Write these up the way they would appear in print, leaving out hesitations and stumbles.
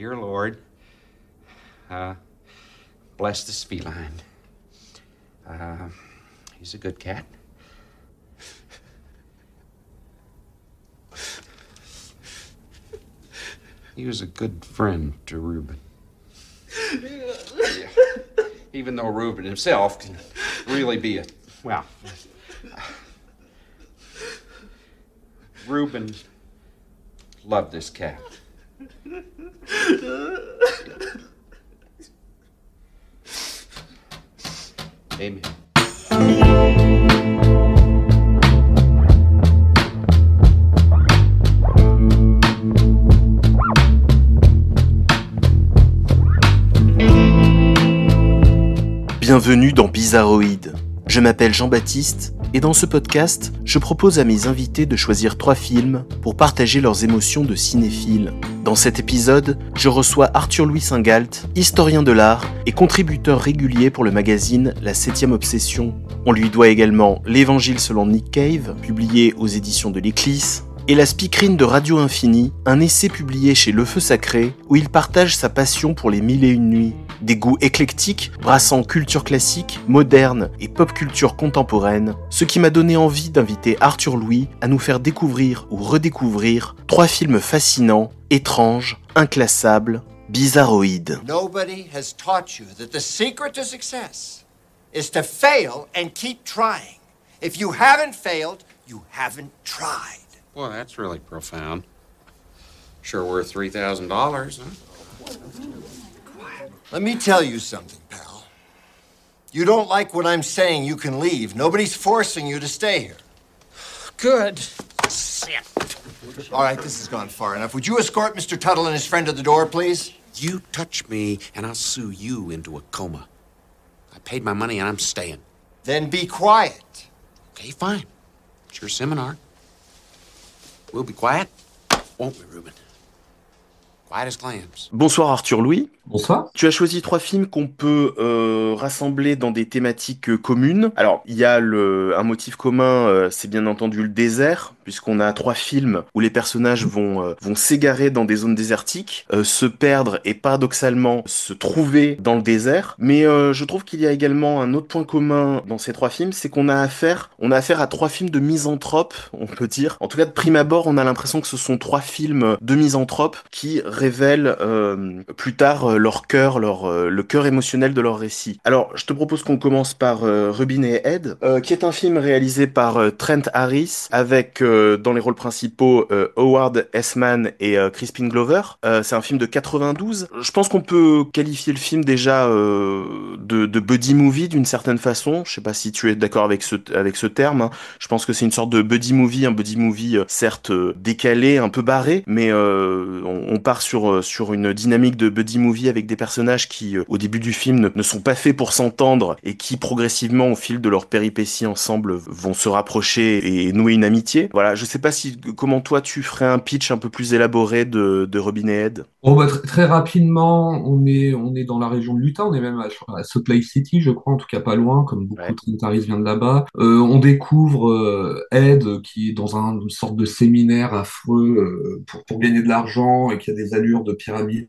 Dear Lord, bless this feline. He's a good cat. He was a good friend to Reuben. Yeah. Even though Reuben himself can really be Reuben loved this cat. Amen. Bienvenue dans Bizarroïde. Je m'appelle Jean-Baptiste et dans ce podcast, je propose à mes invités de choisir 3 films pour partager leurs émotions de cinéphiles. Dans cet épisode, je reçois Arthur Louis Singalt, historien de l'art et contributeur régulier pour le magazine La 7ème Obsession. On lui doit également L'Évangile selon Nick Cave, publié aux éditions de l'Éclisse, et La Speakerine de Radio Infini, un essai publié chez Le Feu Sacré, où il partage sa passion pour les 1001 nuits. Des goûts éclectiques, brassant culture classique, moderne et pop culture contemporaine, ce qui m'a donné envie d'inviter Arthur Louis à nous faire découvrir ou redécouvrir 3 films fascinants, étranges, inclassables, bizarroïdes. Nobody has taught you that the secret to success is to fail and keep trying. If you haven't failed, you haven't tried. Well, that's really profound. Sure worth $3,000, huh? Let me tell you something, pal. You don't like what I'm saying, you can leave. Nobody's forcing you to stay here. Good. Sit. All right, this has gone far enough. Would you escort Mr. Tuttle and his friend to the door, please? You touch me, and I'll sue you into a coma. I paid my money, and I'm staying. Then be quiet. Okay, fine. It's your seminar. We'll be quiet, won't we, Reuben? Quiet as clams. Bonsoir Arthur Louis. Bonsoir. Tu as choisi 3 films qu'on peut rassembler dans des thématiques communes. Alors, il y a un motif commun, c'est bien entendu le désert, puisqu'on a 3 films où les personnages vont s'égarer dans des zones désertiques, se perdre et paradoxalement se trouver dans le désert. Mais je trouve qu'il y a également un autre point commun dans ces 3 films, c'est qu'on a affaire à 3 films de misanthropes, on peut dire. En tout cas, de prime abord, on a l'impression que ce sont 3 films de misanthropes qui révèlent plus tard le cœur émotionnel de leur récit. Alors, je te propose qu'on commence par Rubin et Ed, qui est un film réalisé par Trent Harris, avec dans les rôles principaux Howard Hessman et Crispin Glover. C'est un film de 92. Je pense qu'on peut qualifier le film déjà de buddy movie d'une certaine façon. Je sais pas si tu es d'accord avec ce terme, hein. Je pense que c'est une sorte de buddy movie, un buddy movie certes décalé, un peu barré, mais on part sur une dynamique de buddy movie avec des personnages qui, au début du film, ne sont pas faits pour s'entendre et qui, progressivement, au fil de leurs péripéties ensemble, vont se rapprocher et nouer une amitié. Voilà, je sais pas comment toi tu ferais un pitch un peu plus élaboré de Robin et Ed. Bon, bah, très rapidement, on est dans la région de l'Utah, on est même à Salt Lake City, je crois, en tout cas pas loin, comme beaucoup Ouais. de Trent Harris vient de là-bas. On découvre Ed qui est dans une sorte de séminaire affreux pour gagner de l'argent et qui a des allures de pyramide.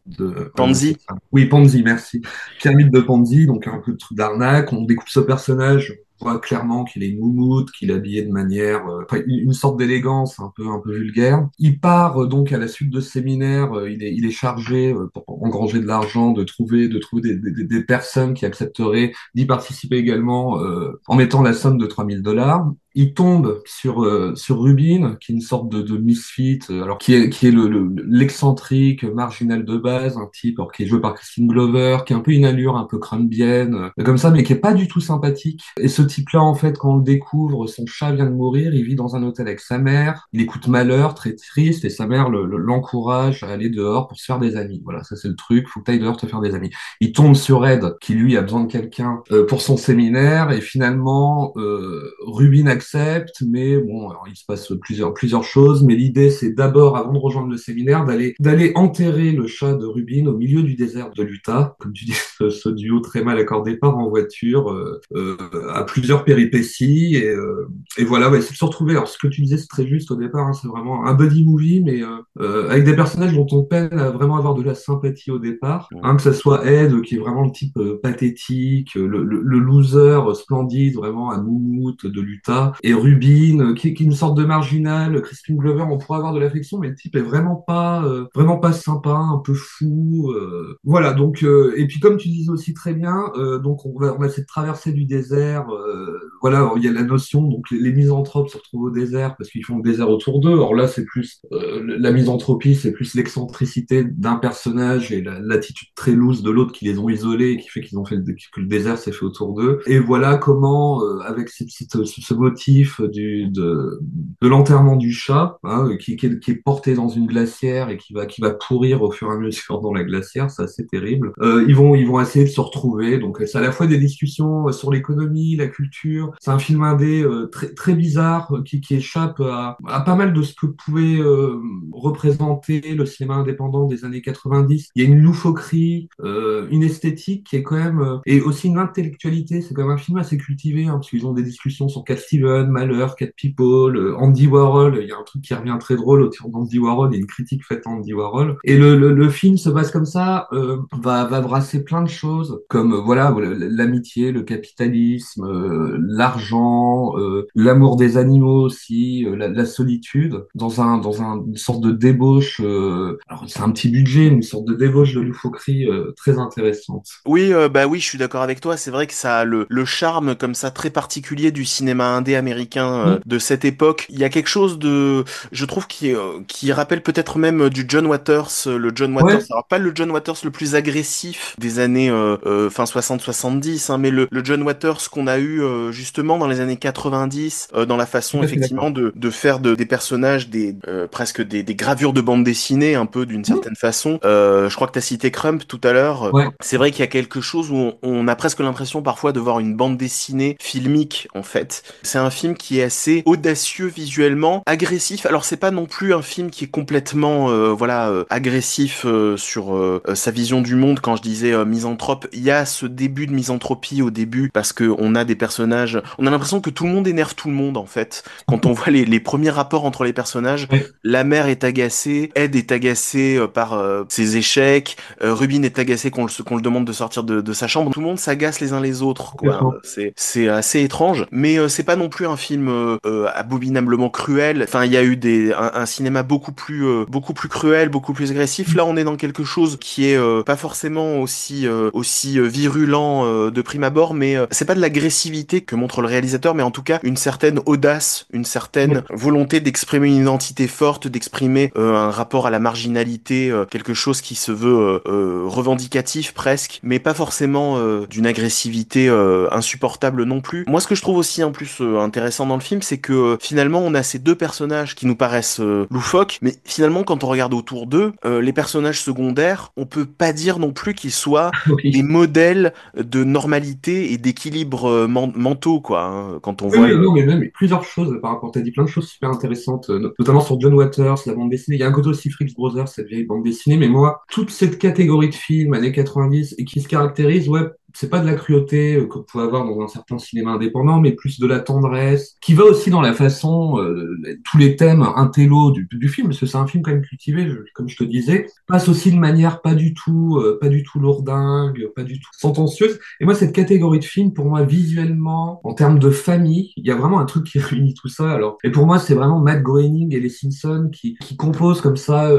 Ponzi. Oui, Ponzi, merci. Pyramide de Ponzi, donc un peu de truc d'arnaque. On découvre ce personnage. On voit clairement qu'il est une moumoute, qu'il est habillé de manière, une sorte d'élégance un peu vulgaire. Il part donc à la suite de ce séminaire, il est chargé pour engranger de l'argent, de trouver des personnes qui accepteraient d'y participer également en mettant la somme de $3000. Il tombe sur Rubin, qui est une sorte de misfit, alors qui est l'excentrique marginal de base, un type alors, qui est joué par Crispin Glover, qui a un peu une allure un peu crumbienne, comme ça, mais qui est pas du tout sympathique. Et ce type-là, en fait, quand on le découvre, son chat vient de mourir, il vit dans un hôtel avec sa mère, il écoute Malheur, très triste, et sa mère l'encourage à aller dehors pour se faire des amis. Voilà, ça c'est le truc, faut que tu ailles dehors te faire des amis. Il tombe sur Ed, qui lui a besoin de quelqu'un pour son séminaire, et finalement, Rubin accepte, mais bon, alors il se passe plusieurs choses, mais l'idée c'est d'abord, avant de rejoindre le séminaire, d'aller enterrer le chat de Rubin au milieu du désert de l'Utah, comme tu dis, ce duo très mal accordé part en voiture à plusieurs péripéties et voilà, ouais, c'est de se retrouver. Alors ce que tu disais, c'est très juste au départ, hein, c'est vraiment un buddy movie, mais avec des personnages dont on peine à vraiment avoir de la sympathie au départ. Hein, que ça soit Ed, qui est vraiment le type pathétique, le loser splendide, vraiment un moumoute de l'Utah, et Rubin, qui est une sorte de marginal. Crispin Glover, on pourrait avoir de l'affection, mais le type est vraiment pas sympa, un peu fou. Voilà, donc et puis comme tu disais aussi très bien, donc on a cette traversée du désert. Voilà, alors, il y a la notion, donc les misanthropes se retrouvent au désert parce qu'ils font le désert autour d'eux. Alors là, c'est plus la misanthropie, c'est plus l'excentricité d'un personnage et l'attitude très loose de l'autre qui les ont isolés et qui fait qu'ils ont fait que le désert s'est fait autour d'eux. Et voilà comment, avec ce motif de l'enterrement du chat, hein, qui est porté dans une glacière et qui va pourrir au fur et à mesure dans la glacière, c'est assez terrible. Ils vont essayer de se retrouver. Donc c'est à la fois des discussions sur l'économie, la culture. C'est un film indé très très bizarre qui échappe à pas mal de ce que pouvait représenter le cinéma indépendant des années 90. Il y a une loufoquerie, une esthétique qui est quand même et aussi une intellectualité. C'est quand même un film assez cultivé, hein, parce qu'ils ont des discussions sur Cat Stevens, Malheur, Cat People, Andy Warhol. Il y a un truc qui revient très drôle autour d'Andy Warhol. Il y a une critique faite à Andy Warhol. Et le film se passe comme ça, va brasser plein de choses, comme voilà l'amitié, le capitalisme, l'argent, l'amour des animaux aussi, la solitude, une sorte de débauche. Alors c'est un petit budget, une sorte de débauche de loufoquerie très intéressante. Oui, bah oui, je suis d'accord avec toi. C'est vrai que ça a le charme comme ça très particulier du cinéma indé américain Mm. de cette époque. Il y a quelque chose de, je trouve, qui rappelle peut-être même du John Waters, le John Waters. Ouais, Alors pas le John Waters le plus agressif des années fin 60-70, hein, mais le John Waters qu'on a eu justement dans les années 90, dans la tout façon à fait effectivement d'accord. de faire des personnages presque des gravures de bande dessinée un peu d'une Mm. certaine façon. Je crois que tu as cité Crump tout à l'heure. Ouais, C'est vrai qu'il y a quelque chose où on a presque l'impression parfois de voir une bande dessinée filmique en fait. C'est un film qui est assez audacieux visuellement, agressif. Alors c'est pas non plus un film qui est complètement agressif sur sa vision du monde. Quand je disais misanthrope, il y a ce début de misanthropie au début parce que on a des personnages, on a l'impression que tout le monde énerve tout le monde en fait. Quand on voit les premiers rapports entre les personnages, ouais, la mère est agacée, Ed est agacé par ses échecs, Rubin est agacé qu'on le demande de sortir de sa chambre. Tout le monde s'agace les uns les autres, quoi. complètement. C'est assez étrange, mais c'est pas non plus un film abominablement cruel. Enfin, il y a eu un cinéma beaucoup plus cruel, beaucoup plus agressif. Là, on est dans quelque chose qui est pas forcément aussi virulent de prime abord, mais c'est pas de l'agressivité que montre le réalisateur, mais en tout cas une certaine audace, une certaine Ouais. volonté d'exprimer une identité forte, d'exprimer un rapport à la marginalité, quelque chose qui se veut revendicatif presque, mais pas forcément d'une agressivité insupportable non plus. Moi, ce que je trouve aussi en plus intéressant dans le film, c'est que finalement, on a ces deux personnages qui nous paraissent loufoques, mais finalement, quand on regarde autour d'eux, les personnages secondaires, on peut pas dire non plus qu'ils soient des Oui. modèles de normalité et d'équilibre mentaux, quoi. Hein, quand on Oui, voit oui, non, mais même plusieurs choses par rapport. T'as dit plein de choses super intéressantes, notamment sur John Waters, la bande dessinée. Il y a un côté aussi Freaks Brothers, cette vieille bande dessinée, mais moi, toute cette catégorie de films années 90 et qui se caractérise, ouais, c'est pas de la cruauté qu'on peut avoir dans un certain cinéma indépendant, mais plus de la tendresse, qui va aussi dans la façon, tous les thèmes intello du film, parce que c'est un film quand même cultivé, comme je te disais, passe aussi de manière pas du tout lourdingue, pas du tout sentencieuse. Et moi, cette catégorie de films, pour moi, visuellement, en termes de famille, il y a vraiment un truc qui réunit tout ça. Alors, et pour moi, c'est vraiment Matt Groening et les Simpsons qui composent comme ça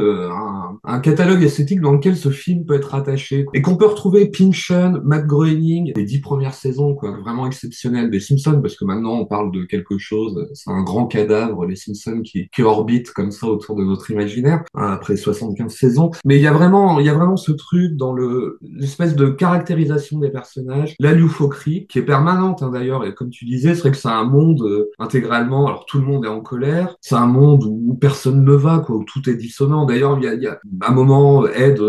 un catalogue esthétique dans lequel ce film peut être attaché. Et qu'on peut retrouver Pynchon, Matt Groening, les 10 premières saisons, quoi, vraiment exceptionnelles des Simpsons, parce que maintenant, on parle de quelque chose, c'est un grand cadavre, les Simpsons qui orbitent comme ça autour de notre imaginaire, hein, après 75 saisons. Mais il y a vraiment ce truc dans l'espèce de caractérisation des personnages, la loufoquerie, qui est permanente, hein, d'ailleurs, et comme tu disais, c'est vrai que c'est un monde intégralement, alors tout le monde est en colère, c'est un monde où personne ne va, quoi, où tout est dissonant. D'ailleurs, il y a un moment, Ed,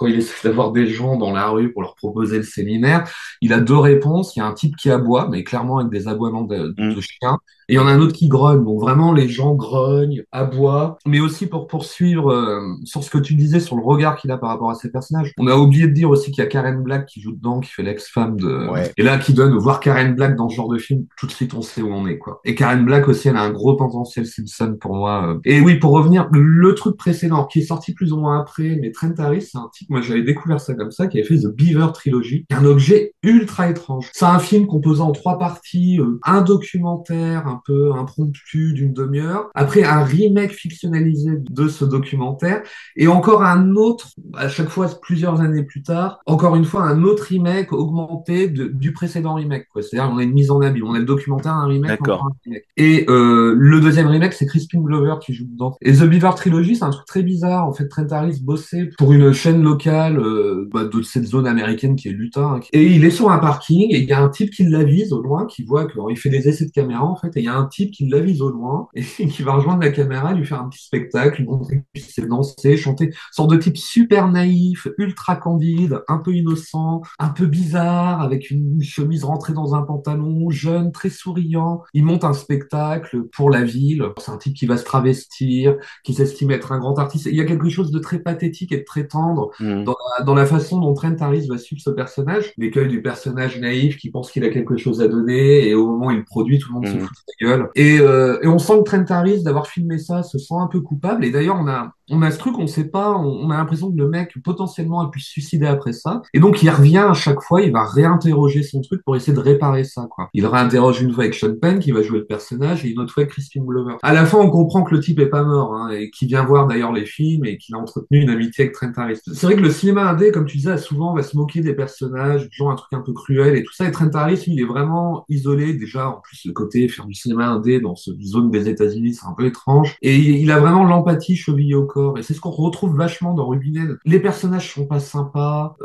quand il essaie d'avoir des gens dans la rue pour leur proposer le séminaire, il a deux réponses. Il y a un type qui aboie, mais clairement avec des aboiements Mm. de chien. Et il y en a un autre qui grogne. Donc vraiment, les gens grognent, aboient. Mais aussi pour poursuivre sur ce que tu disais, sur le regard qu'il a par rapport à ses personnages. On a oublié de dire aussi qu'il y a Karen Black qui joue dedans, qui fait l'ex-femme de... Ouais. Et là, qui donne, voir Karen Black dans ce genre de film, tout de suite on sait où on est, quoi. Et Karen Black aussi, elle a un gros potentiel Simpson pour moi. Et oui, pour revenir, le truc précédent, qui est sorti plus ou moins après, mais Trent Harris, c'est un type, moi j'avais découvert ça comme ça, qui avait fait The Beaver Trilogy, un objet ultra étrange. C'est un film composé en trois parties, un documentaire un peu impromptu d'une demi-heure, après un remake fictionnalisé de ce documentaire, et encore un autre, à chaque fois plusieurs années plus tard, encore une fois un autre remake augmenté du précédent remake, quoi. C'est-à-dire on a une mise en abîme, on a le documentaire, un remake, encore D'accord. un remake. Et le deuxième remake, c'est Crispin Glover qui joue dedans. Et The Beaver Trilogy, c'est un truc très bizarre. En fait, Trent Harris bossait pour une chaîne locale de cette zone américaine qui est l'Utah. Et il est sur un parking et il y a un type qui l'avise au loin, qui voit qu'il fait des essais de caméra en fait. Et il y a un type qui l'avise au loin et qui va rejoindre la caméra, lui faire un petit spectacle, lui montrer qu'il sait danser, chanter. Une sorte de type super naïf, ultra candide, un peu innocent, un peu bizarre, avec une chemise rentrée dans un pantalon, jeune, très souriant. Il monte un spectacle pour la ville. C'est un type qui va se travestir, qui s'estime être un grand artiste. Et il y a quelque chose de très pathétique et de très tendre Mm. dans la façon dont Trent Harris va suivre ce personnage. L'écueil du personnage naïf qui pense qu'il a quelque chose à donner et au moment où il produit, tout le monde se Mm. fout de sa gueule. Et on sent que Trent Harris, d'avoir filmé ça, se sent un peu coupable. Et d'ailleurs, on a ce truc, on sait pas, on a l'impression que le mec potentiellement a pu se suicider après ça. Et donc il revient à chaque fois, il va réinterroger son truc pour essayer de réparer ça, quoi. Il réinterroge une fois avec Sean Penn qui va jouer le personnage et une autre fois avec Crispin Glover. À la fin, on comprend que le type est pas mort, hein, et qu'il vient voir d'ailleurs les films et qu'il a entretenu une amitié avec Trent Harris. C'est vrai que le cinéma indé, comme tu disais, souvent va se moquer des personnages, genre un truc un peu cruel et tout ça. Et Trent Harris, lui, il est vraiment isolé déjà. En plus, le côté faire du cinéma indé dans cette zone des États-Unis, c'est un peu étrange. Et il a vraiment l'empathie chevillée au corps. Et c'est ce qu'on retrouve vachement dans Ruby Lane. Les personnages sont pas sympas,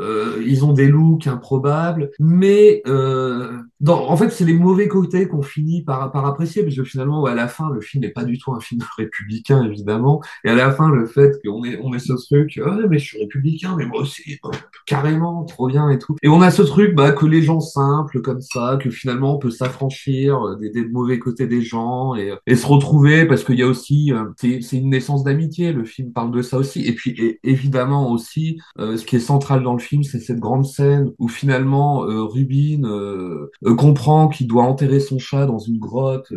ils ont des looks improbables, mais en fait, c'est les mauvais côtés qu'on finit par apprécier, parce que finalement, à la fin, le film n'est pas du tout un film républicain, évidemment. Et à la fin, le fait on est ce truc, ah, mais je suis républicain, mais moi aussi, carrément, trop bien et tout. Et on a ce truc, que les gens simples, comme ça, que finalement, on peut s'affranchir des mauvais côtés des gens et se retrouver, parce qu'il y a aussi, c'est une naissance d'amitié, le film parle de ça aussi. Et puis, évidemment aussi, ce qui est central dans le film, c'est cette grande scène où finalement, Rubin comprend qu'il doit enterrer son chat dans une grotte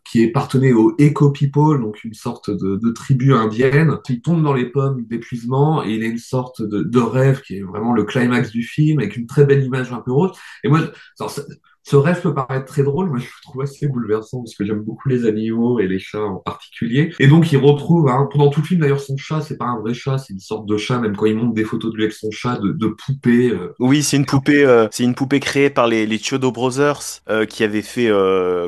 qui appartenait aux Eco People, donc une sorte de tribu indienne. Il tombe dans les pommes d'épuisement et il a une sorte de rêve qui est vraiment le climax du film, avec une très belle image un peu rose. Et moi, alors, ce rêve peut paraître très drôle, moi je le trouve assez bouleversant parce que j'aime beaucoup les animaux et les chats en particulier. Et donc il retrouve, pendant tout le film d'ailleurs, son chat, c'est pas un vrai chat, c'est une sorte de chat, même quand il montre des photos de lui avec son chat, de poupée. Oui, c'est une poupée créée par les Chiodo Brothers qui avaient fait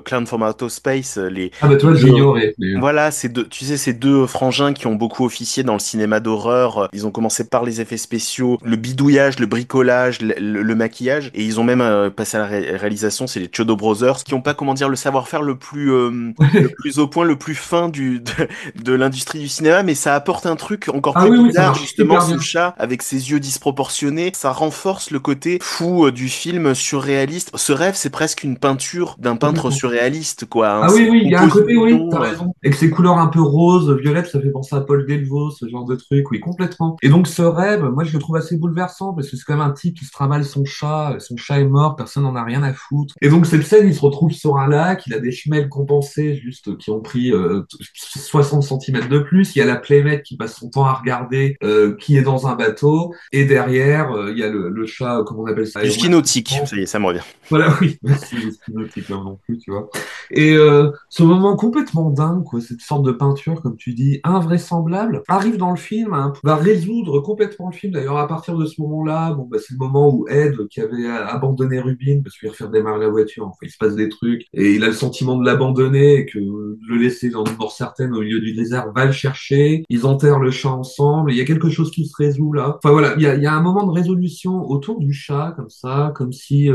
Clown from Outer Space. Ah bah tu vois, j'ignorais. Mais... Voilà, tu sais, ces deux frangins qui ont beaucoup officié dans le cinéma d'horreur. Ils ont commencé par les effets spéciaux, le bidouillage, le bricolage, le maquillage, et ils ont même passé à la réalisation. C'est les Chiodo Brothers qui ont pas, comment dire, le savoir-faire le plus au point, le plus fin de l'industrie du cinéma, mais ça apporte un truc encore Ah plus oui, oui, ça bizarre, marche justement, super ce bien. chat avec ses yeux disproportionnés. Ça renforce le côté fou du film surréaliste. Ce rêve, c'est presque une peinture d'un peintre Complètement. surréaliste, quoi. Hein. Ah C'est oui, oui, une il y a un côté, oui, composition. t'as raison. Avec ses couleurs un peu roses, violettes, ça fait penser à Paul Delvaux, ce genre de truc, oui, complètement. Et donc ce rêve, moi je le trouve assez bouleversant, parce que c'est quand même un type qui se trimballe son chat est mort, personne n'en a rien à foutre. Et donc cette scène, il se retrouve sur un lac, il a des semelles compensées, juste, qui ont pris 60 centimètres de plus, il y a la playmate qui passe son temps à regarder, qui est dans un bateau, et derrière, il y a le chat, comment on appelle ça? Du ski nautique, ça y est, ça me revient. Voilà, oui, merci, les hypnotiques, là non plus, tu vois. Et ce moment complètement dingue, quoi, cette sorte de peinture, comme tu dis, invraisemblable, arrive dans le film, hein, va résoudre complètement le film. D'ailleurs, à partir de ce moment-là, bon, c'est le moment où Ed, qui avait abandonné Rubin, parce qu'il veut faire des redémarrer la voiture. Enfin, il se passe des trucs et il a le sentiment de l'abandonner et que le laisser dans une mort certaine au milieu du désert va le chercher. Ils enterrent le chat ensemble. Il y a quelque chose qui se résout là. Enfin voilà, il y a un moment de résolution autour du chat comme ça, comme si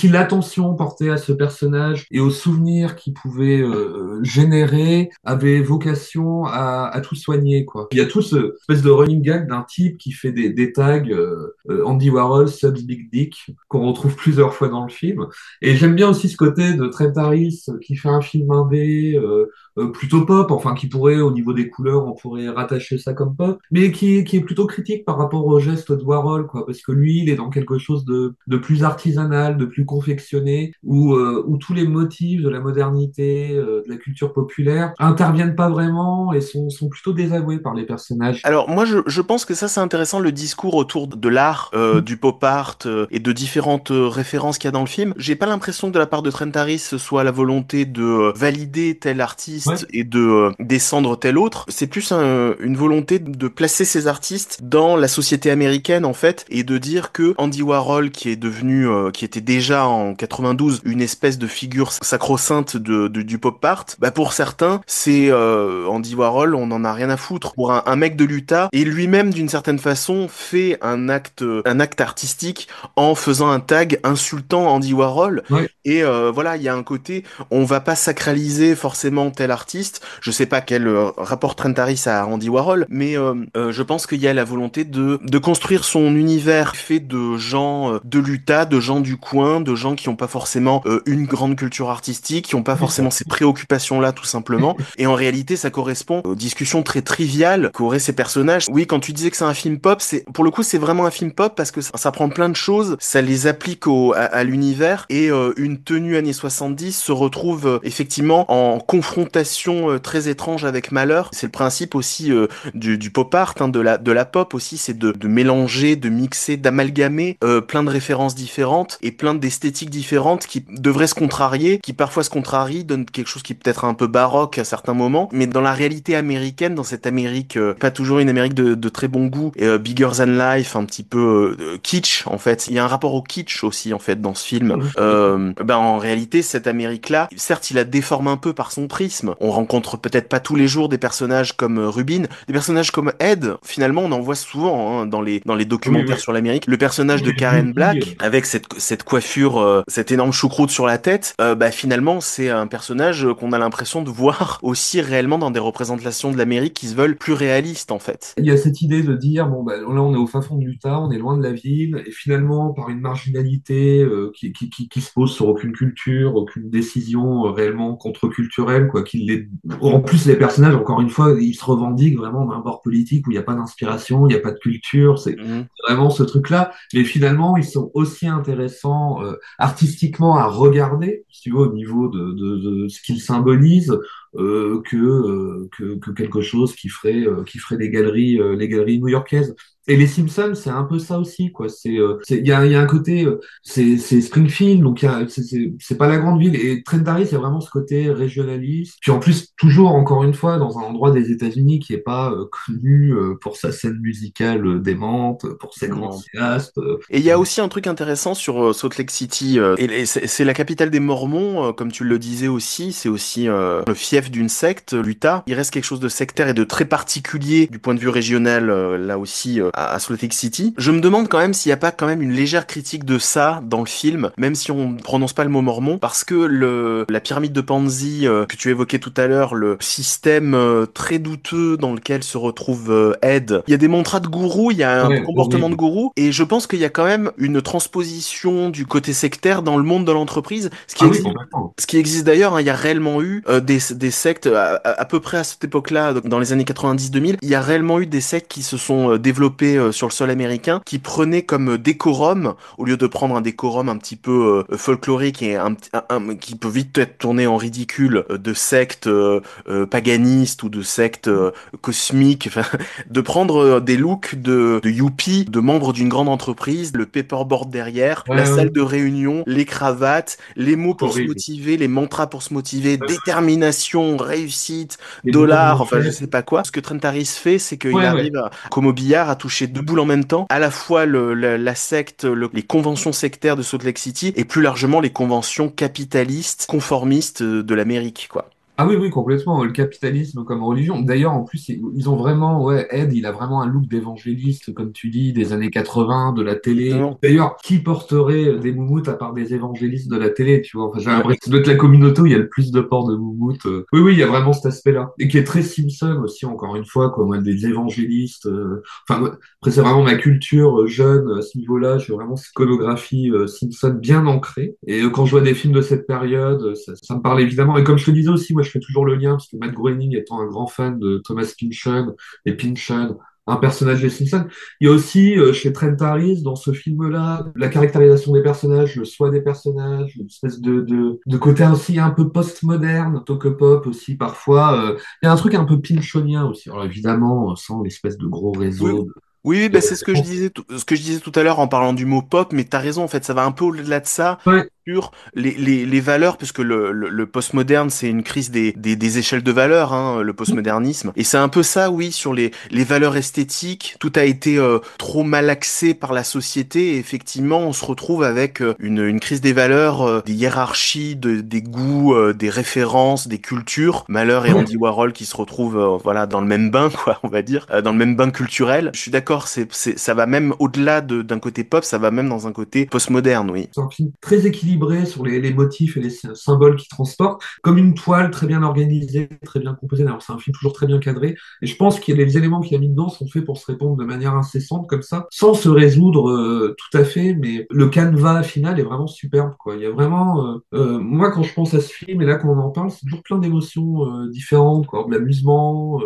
l'attention portée à ce personnage et aux souvenirs qu'il pouvait générer avait vocation à tout soigner quoi. Il y a tout ce espèce de running gag d'un type qui fait des tags Andy Warhol subs Big Dick qu'on retrouve plusieurs fois dans le film. Et j'aime bien aussi ce côté de Trent Harris qui fait un film indé plutôt pop, enfin qui pourrait au niveau des couleurs on pourrait rattacher ça comme pop, mais qui est plutôt critique par rapport au geste de Warhol quoi, parce que lui il est dans quelque chose de plus artisanal, de plus confectionné, où tous les motifs de la modernité, de la culture populaire interviennent pas vraiment et sont plutôt désavoués par les personnages. Alors moi je pense que ça c'est intéressant le discours autour de l'art, du pop art et de différentes références qu'il y a dans le film. J'ai pas l'impression que de la part de Trent Harris ce soit la volonté de valider tel Ouais. artiste et de descendre tel autre. C'est plus une volonté de placer ces artistes dans la société américaine en fait et de dire que Andy Warhol qui est devenu, qui était déjà en 92 une espèce de figure sacro-sainte du pop art, bah pour certains c'est Andy Warhol on en a rien à foutre. Pour un mec de l'Utah et lui-même d'une certaine façon fait un acte artistique en faisant un tag insultant Andy Warhol Ouais. et voilà il y a un côté on va pas sacraliser forcément tel artiste. Je sais pas quel rapport Trent Harris a à Andy Warhol, mais je pense qu'il y a la volonté de construire son univers fait de gens de l'Utah, de gens du coin, de gens qui ont pas forcément une grande culture artistique, qui ont pas forcément ces préoccupations-là tout simplement. Et en réalité, ça correspond aux discussions très triviales qu'auraient ces personnages. Oui, quand tu disais que c'est un film pop, c'est pour le coup c'est vraiment un film pop parce que ça prend plein de choses, ça les applique à l'univers et une tenue années 70 se retrouve effectivement en confrontation très étrange avec Malheur. C'est le principe aussi du pop art, hein, de la pop aussi, c'est de mélanger, de mixer, d'amalgamer plein de références différentes et plein d'esthétiques différentes qui devraient se contrarier, qui parfois se contrarient, donnent quelque chose qui peut être un peu baroque à certains moments, mais dans la réalité américaine, dans cette Amérique, pas toujours une Amérique de très bon goût, bigger than life, un petit peu kitsch en fait. Il y a un rapport au kitsch aussi en fait dans ce film. Ben en réalité, cette Amérique-là, certes, il la déforme un peu par son prisme. On rencontre peut-être pas tous les jours des personnages comme Rubin, des personnages comme Ed. Finalement, on en voit souvent hein, dans les Oui, documentaires oui. sur l'Amérique. Le personnage de Oui, Karen Bucky, Black avec cette coiffure, cette énorme choucroute sur la tête, bah finalement, c'est un personnage qu'on a l'impression de voir aussi réellement dans des représentations de l'Amérique qui se veulent plus réalistes en fait. il y a cette idée de dire, bon, bah, là, on est au fin fond de l'Utah, on est loin de la ville, et finalement, par une marginalité qui se pose sur aucune culture, aucune décision réellement contre-culturelle, quoi, en plus, les personnages, encore une fois, ils se revendiquent vraiment d'un bord politique où il n'y a pas d'inspiration, il n'y a pas de culture, c'est Mhm. vraiment ce truc-là, mais finalement, ils sont aussi intéressants artistiquement à regarder, si tu veux, au niveau de ce qu'ils symbolisent, que quelque chose qui ferait les galeries new-yorkaises. Et les Simpsons, c'est un peu ça aussi, quoi. Il y a un côté, c'est Springfield, donc c'est pas la grande ville. Et Trent Harris, il y a vraiment ce côté régionaliste. Puis en plus, toujours, encore une fois, dans un endroit des États-Unis qui est pas connu pour sa scène musicale démente, pour ses grands Non. cinéastes. Et il y a aussi un truc intéressant sur Salt Lake City, et c'est la capitale des Mormons, comme tu le disais aussi, c'est aussi le fief d'une secte, l'Utah. Il reste quelque chose de sectaire et de très particulier du point de vue régional, là aussi, à Salt Lake City. Je me demande quand même s'il n'y a pas quand même une légère critique de ça dans le film, même si on ne prononce pas le mot mormon, parce que la pyramide de Panzi que tu évoquais tout à l'heure, le système très douteux dans lequel se retrouve Ed, il y a des mantras de gourou, il y a un Ouais, comportement de horrible. gourou, et je pense qu'il y a quand même une transposition du côté sectaire dans le monde de l'entreprise, Ah oui, complètement. ce qui existe d'ailleurs, hein, il y a réellement eu des sectes à peu près à cette époque-là, donc dans les années 90-2000, il y a réellement eu des sectes qui se sont développées sur le sol américain, qui prenaient comme décorum, au lieu de prendre un décorum un petit peu folklorique et qui peut vite être tourné en ridicule de sectes paganistes ou de sectes cosmiques, enfin, de prendre des looks de yuppies, de membres d'une grande entreprise, le paperboard derrière, la Ouais, salle ouais, de réunion, les cravates, les mots pour se horrible. motiver, les mantras pour se motiver, détermination, action, réussite, Les dollars, bonnes enfin je enquêtes. sais pas quoi. Ce que Trent Harris fait, c'est qu'il Ouais, ouais. arrive, comme au billard, à toucher deux boules en même temps, à la fois la secte, les conventions sectaires de Salt Lake City, et plus largement les conventions capitalistes, conformistes de l'Amérique, quoi. Ah oui, oui, complètement. Le capitalisme comme religion. D'ailleurs, en plus, ils ont vraiment, ouais, Ed, il a vraiment un look d'évangéliste, comme tu dis, des années 80, de la télé. Exactement. D'ailleurs, qui porterait des moumoutes à part des évangélistes de la télé, tu vois? Enfin, j'ai Ouais. l'impression que ça doit être la communauté où il y a le plus de ports de moumoutes. Oui, oui, il y a vraiment cet aspect-là. Et qui est très Simpson aussi, encore une fois, comme des évangélistes. Enfin, ouais, après, c'est vraiment ma culture jeune à ce niveau-là. J'ai vraiment cette iconographie Simpson bien ancrée. Et quand je vois des films de cette période, ça me parle évidemment. Et comme je te disais aussi, moi, je fais toujours le lien, parce que Matt Groening étant un grand fan de Thomas Pynchon et Pynchon, un personnage des Simpsons, il y a aussi chez Trent Harris, dans ce film-là, la caractérisation des personnages, le soi des personnages, une espèce de côté aussi un peu post-moderne, toke-pop aussi parfois. Il y a un truc un peu Pynchonien aussi. Alors évidemment, sans l'espèce de gros Oui, réseau oui, de bah c'est ce que je références. disais, ce que je disais tout à l'heure en parlant du mot pop, mais t'as raison, en fait, ça va un peu au-delà de ça, Ouais, sur les valeurs, puisque le postmoderne, c'est une crise des échelles de valeurs, hein, le postmodernisme. Et c'est un peu ça, oui, sur les valeurs esthétiques. Tout a été trop mal axé par la société, et effectivement, on se retrouve avec une crise des valeurs, des hiérarchies, des goûts, des références, des cultures. Malheur et ouais. Andy Warhol qui se retrouvent, voilà, dans le même bain, quoi, on va dire, dans le même bain culturel. Je suis d'accord, ça va même au-delà d'un côté pop, ça va même dans un côté postmoderne, oui. C'est un film très équilibré sur les motifs et les symboles qu'il transporte, comme une toile très bien organisée, très bien composée. Alors, c'est un film toujours très bien cadré. Et je pense que les éléments qu'il a mis dedans sont faits pour se répondre de manière incessante, comme ça, sans se résoudre tout à fait. Mais le canevas final est vraiment superbe, quoi. Il y a vraiment, moi, quand je pense à ce film, et là, quand on en parle, c'est toujours plein d'émotions différentes, quoi. De l'amusement,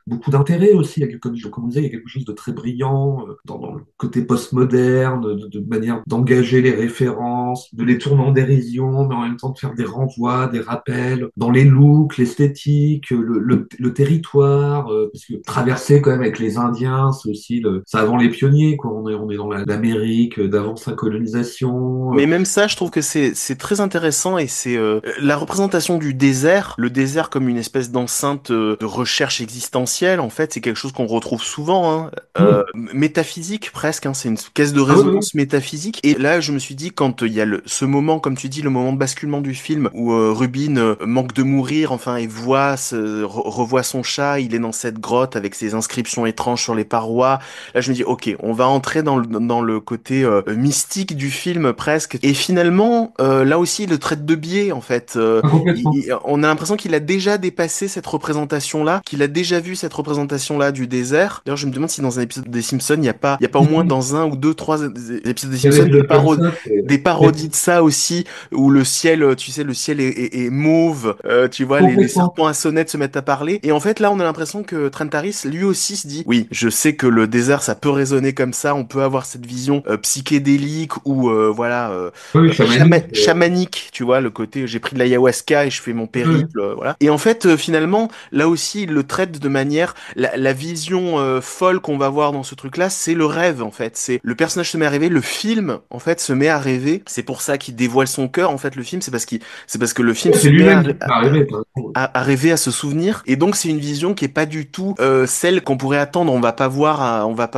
beaucoup d'intérêt aussi. Comme on disait, il y a quelque chose de très brillant dans le côté postmoderne, de manière d'engager les références, de les tourner en dérision, mais en même temps de faire des renvois, des rappels dans les looks, l'esthétique, le territoire, parce que traverser quand même avec les Indiens, c'est aussi ça avant les pionniers, quoi. On est dans l'Amérique d'avant sa colonisation. Mais même ça, je trouve que c'est très intéressant et c'est la représentation du désert, le désert comme une espèce d'enceinte de recherche existentielle, en fait, c'est quelque chose qu'on retrouve souvent, hein, Hmm. métaphysique presque, hein, c'est une caisse de Ah oui, oui. résonance métaphysique. Et là, je me suis dit, quand il y a ce moment, comme tu dis, le moment de basculement du film où Rubin manque de mourir, enfin, et revoit son chat, il est dans cette grotte avec ses inscriptions étranges sur les parois. Là, je me dis, ok, on va entrer dans le côté mystique du film presque. Et finalement, là aussi, il le traite de biais, en fait. Ah, complètement. On a l'impression qu'il a déjà dépassé cette représentation-là, qu'il a déjà vu cette représentation-là du désert. D'ailleurs, je me demande si dans un épisode des Simpsons, il y a pas au moins dans un ou deux, trois épisodes des Il y a des Simpsons épisodes comme ça, des c'est parodies de ça aussi, où le ciel, tu sais, le ciel est mauve, tu vois, les complètement. serpents à sonnette se mettent à parler. Et en fait, là, on a l'impression que Trent Harris, lui aussi, se dit, oui, je sais que le désert, ça peut résonner comme ça, on peut avoir cette vision psychédélique ou, voilà, Oui, oui, chamanique. chamanique, tu vois, le côté, j'ai pris de l'ayahuasca et je fais mon Ouais. périple, voilà. Et en fait, finalement, là aussi, il le traite de manière, la vision folle qu'on va voir dans ce truc-là, c'est le rêve, en fait. C'est le personnage se met à rêver, le film, en fait, se met à rêver. C'est pour ça qu'il dévoile son cœur, en fait, le film, c'est parce que le film C'est se met lui-même qui peut arriver. T'as raison. à rêver, à se souvenir. Et donc c'est une vision qui est pas du tout celle qu'on pourrait attendre. On va pas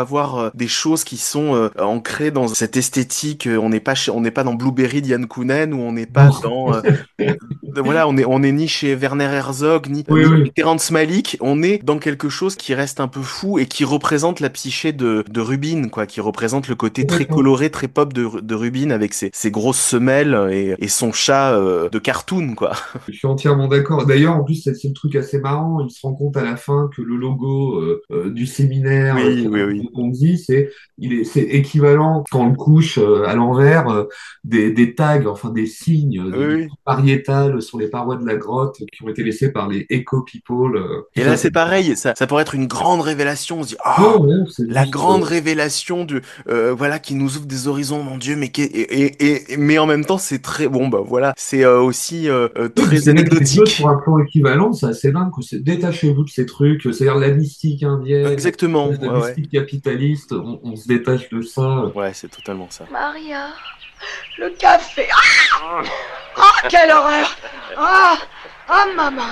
voir des choses qui sont ancrées dans cette esthétique. On n'est pas dans Blueberry d'Yann Kounen ou on n'est pas Non. dans voilà, on est ni chez Werner Herzog Oui, ni chez oui, Terrence Malick. On est dans quelque chose qui reste un peu fou et qui représente la psyché de Rubin, quoi, qui représente le côté très complètement. coloré, très pop de Rubin avec ses grosses semelles et son chat de cartoon, quoi. Je suis entièrement d'accord. D'ailleurs, en plus, c'est le truc assez marrant. Il se rend compte à la fin que le logo du séminaire Oui, qui oui, raconte oui. Ponzi, c'est équivalent quand on le couche à l'envers des tags, enfin des signes Oui, de oui. pariétal sur les parois de la grotte qui ont été laissés par les Eco People. Tout Et ça, là, c'est c'est pareil, ça pourrait être une grande révélation. On se dit, ah, non, non, c'est la juste. grande révélation voilà, qui nous ouvre des horizons, mon Dieu, mais en même temps, c'est très, bon, bah voilà, c'est aussi Oui, puis très c'est mettre les deux sur anecdotique. un plan équivalent, c'est assez dingue, quoi. Détachez-vous de ces trucs, c'est-à-dire la mystique indienne, Exactement, la ouais, ouais. mystique capitaliste, on se détache de ça. Ouais, c'est totalement ça. Maria, le café. Ah, ah, quelle horreur. Ah, ah, maman.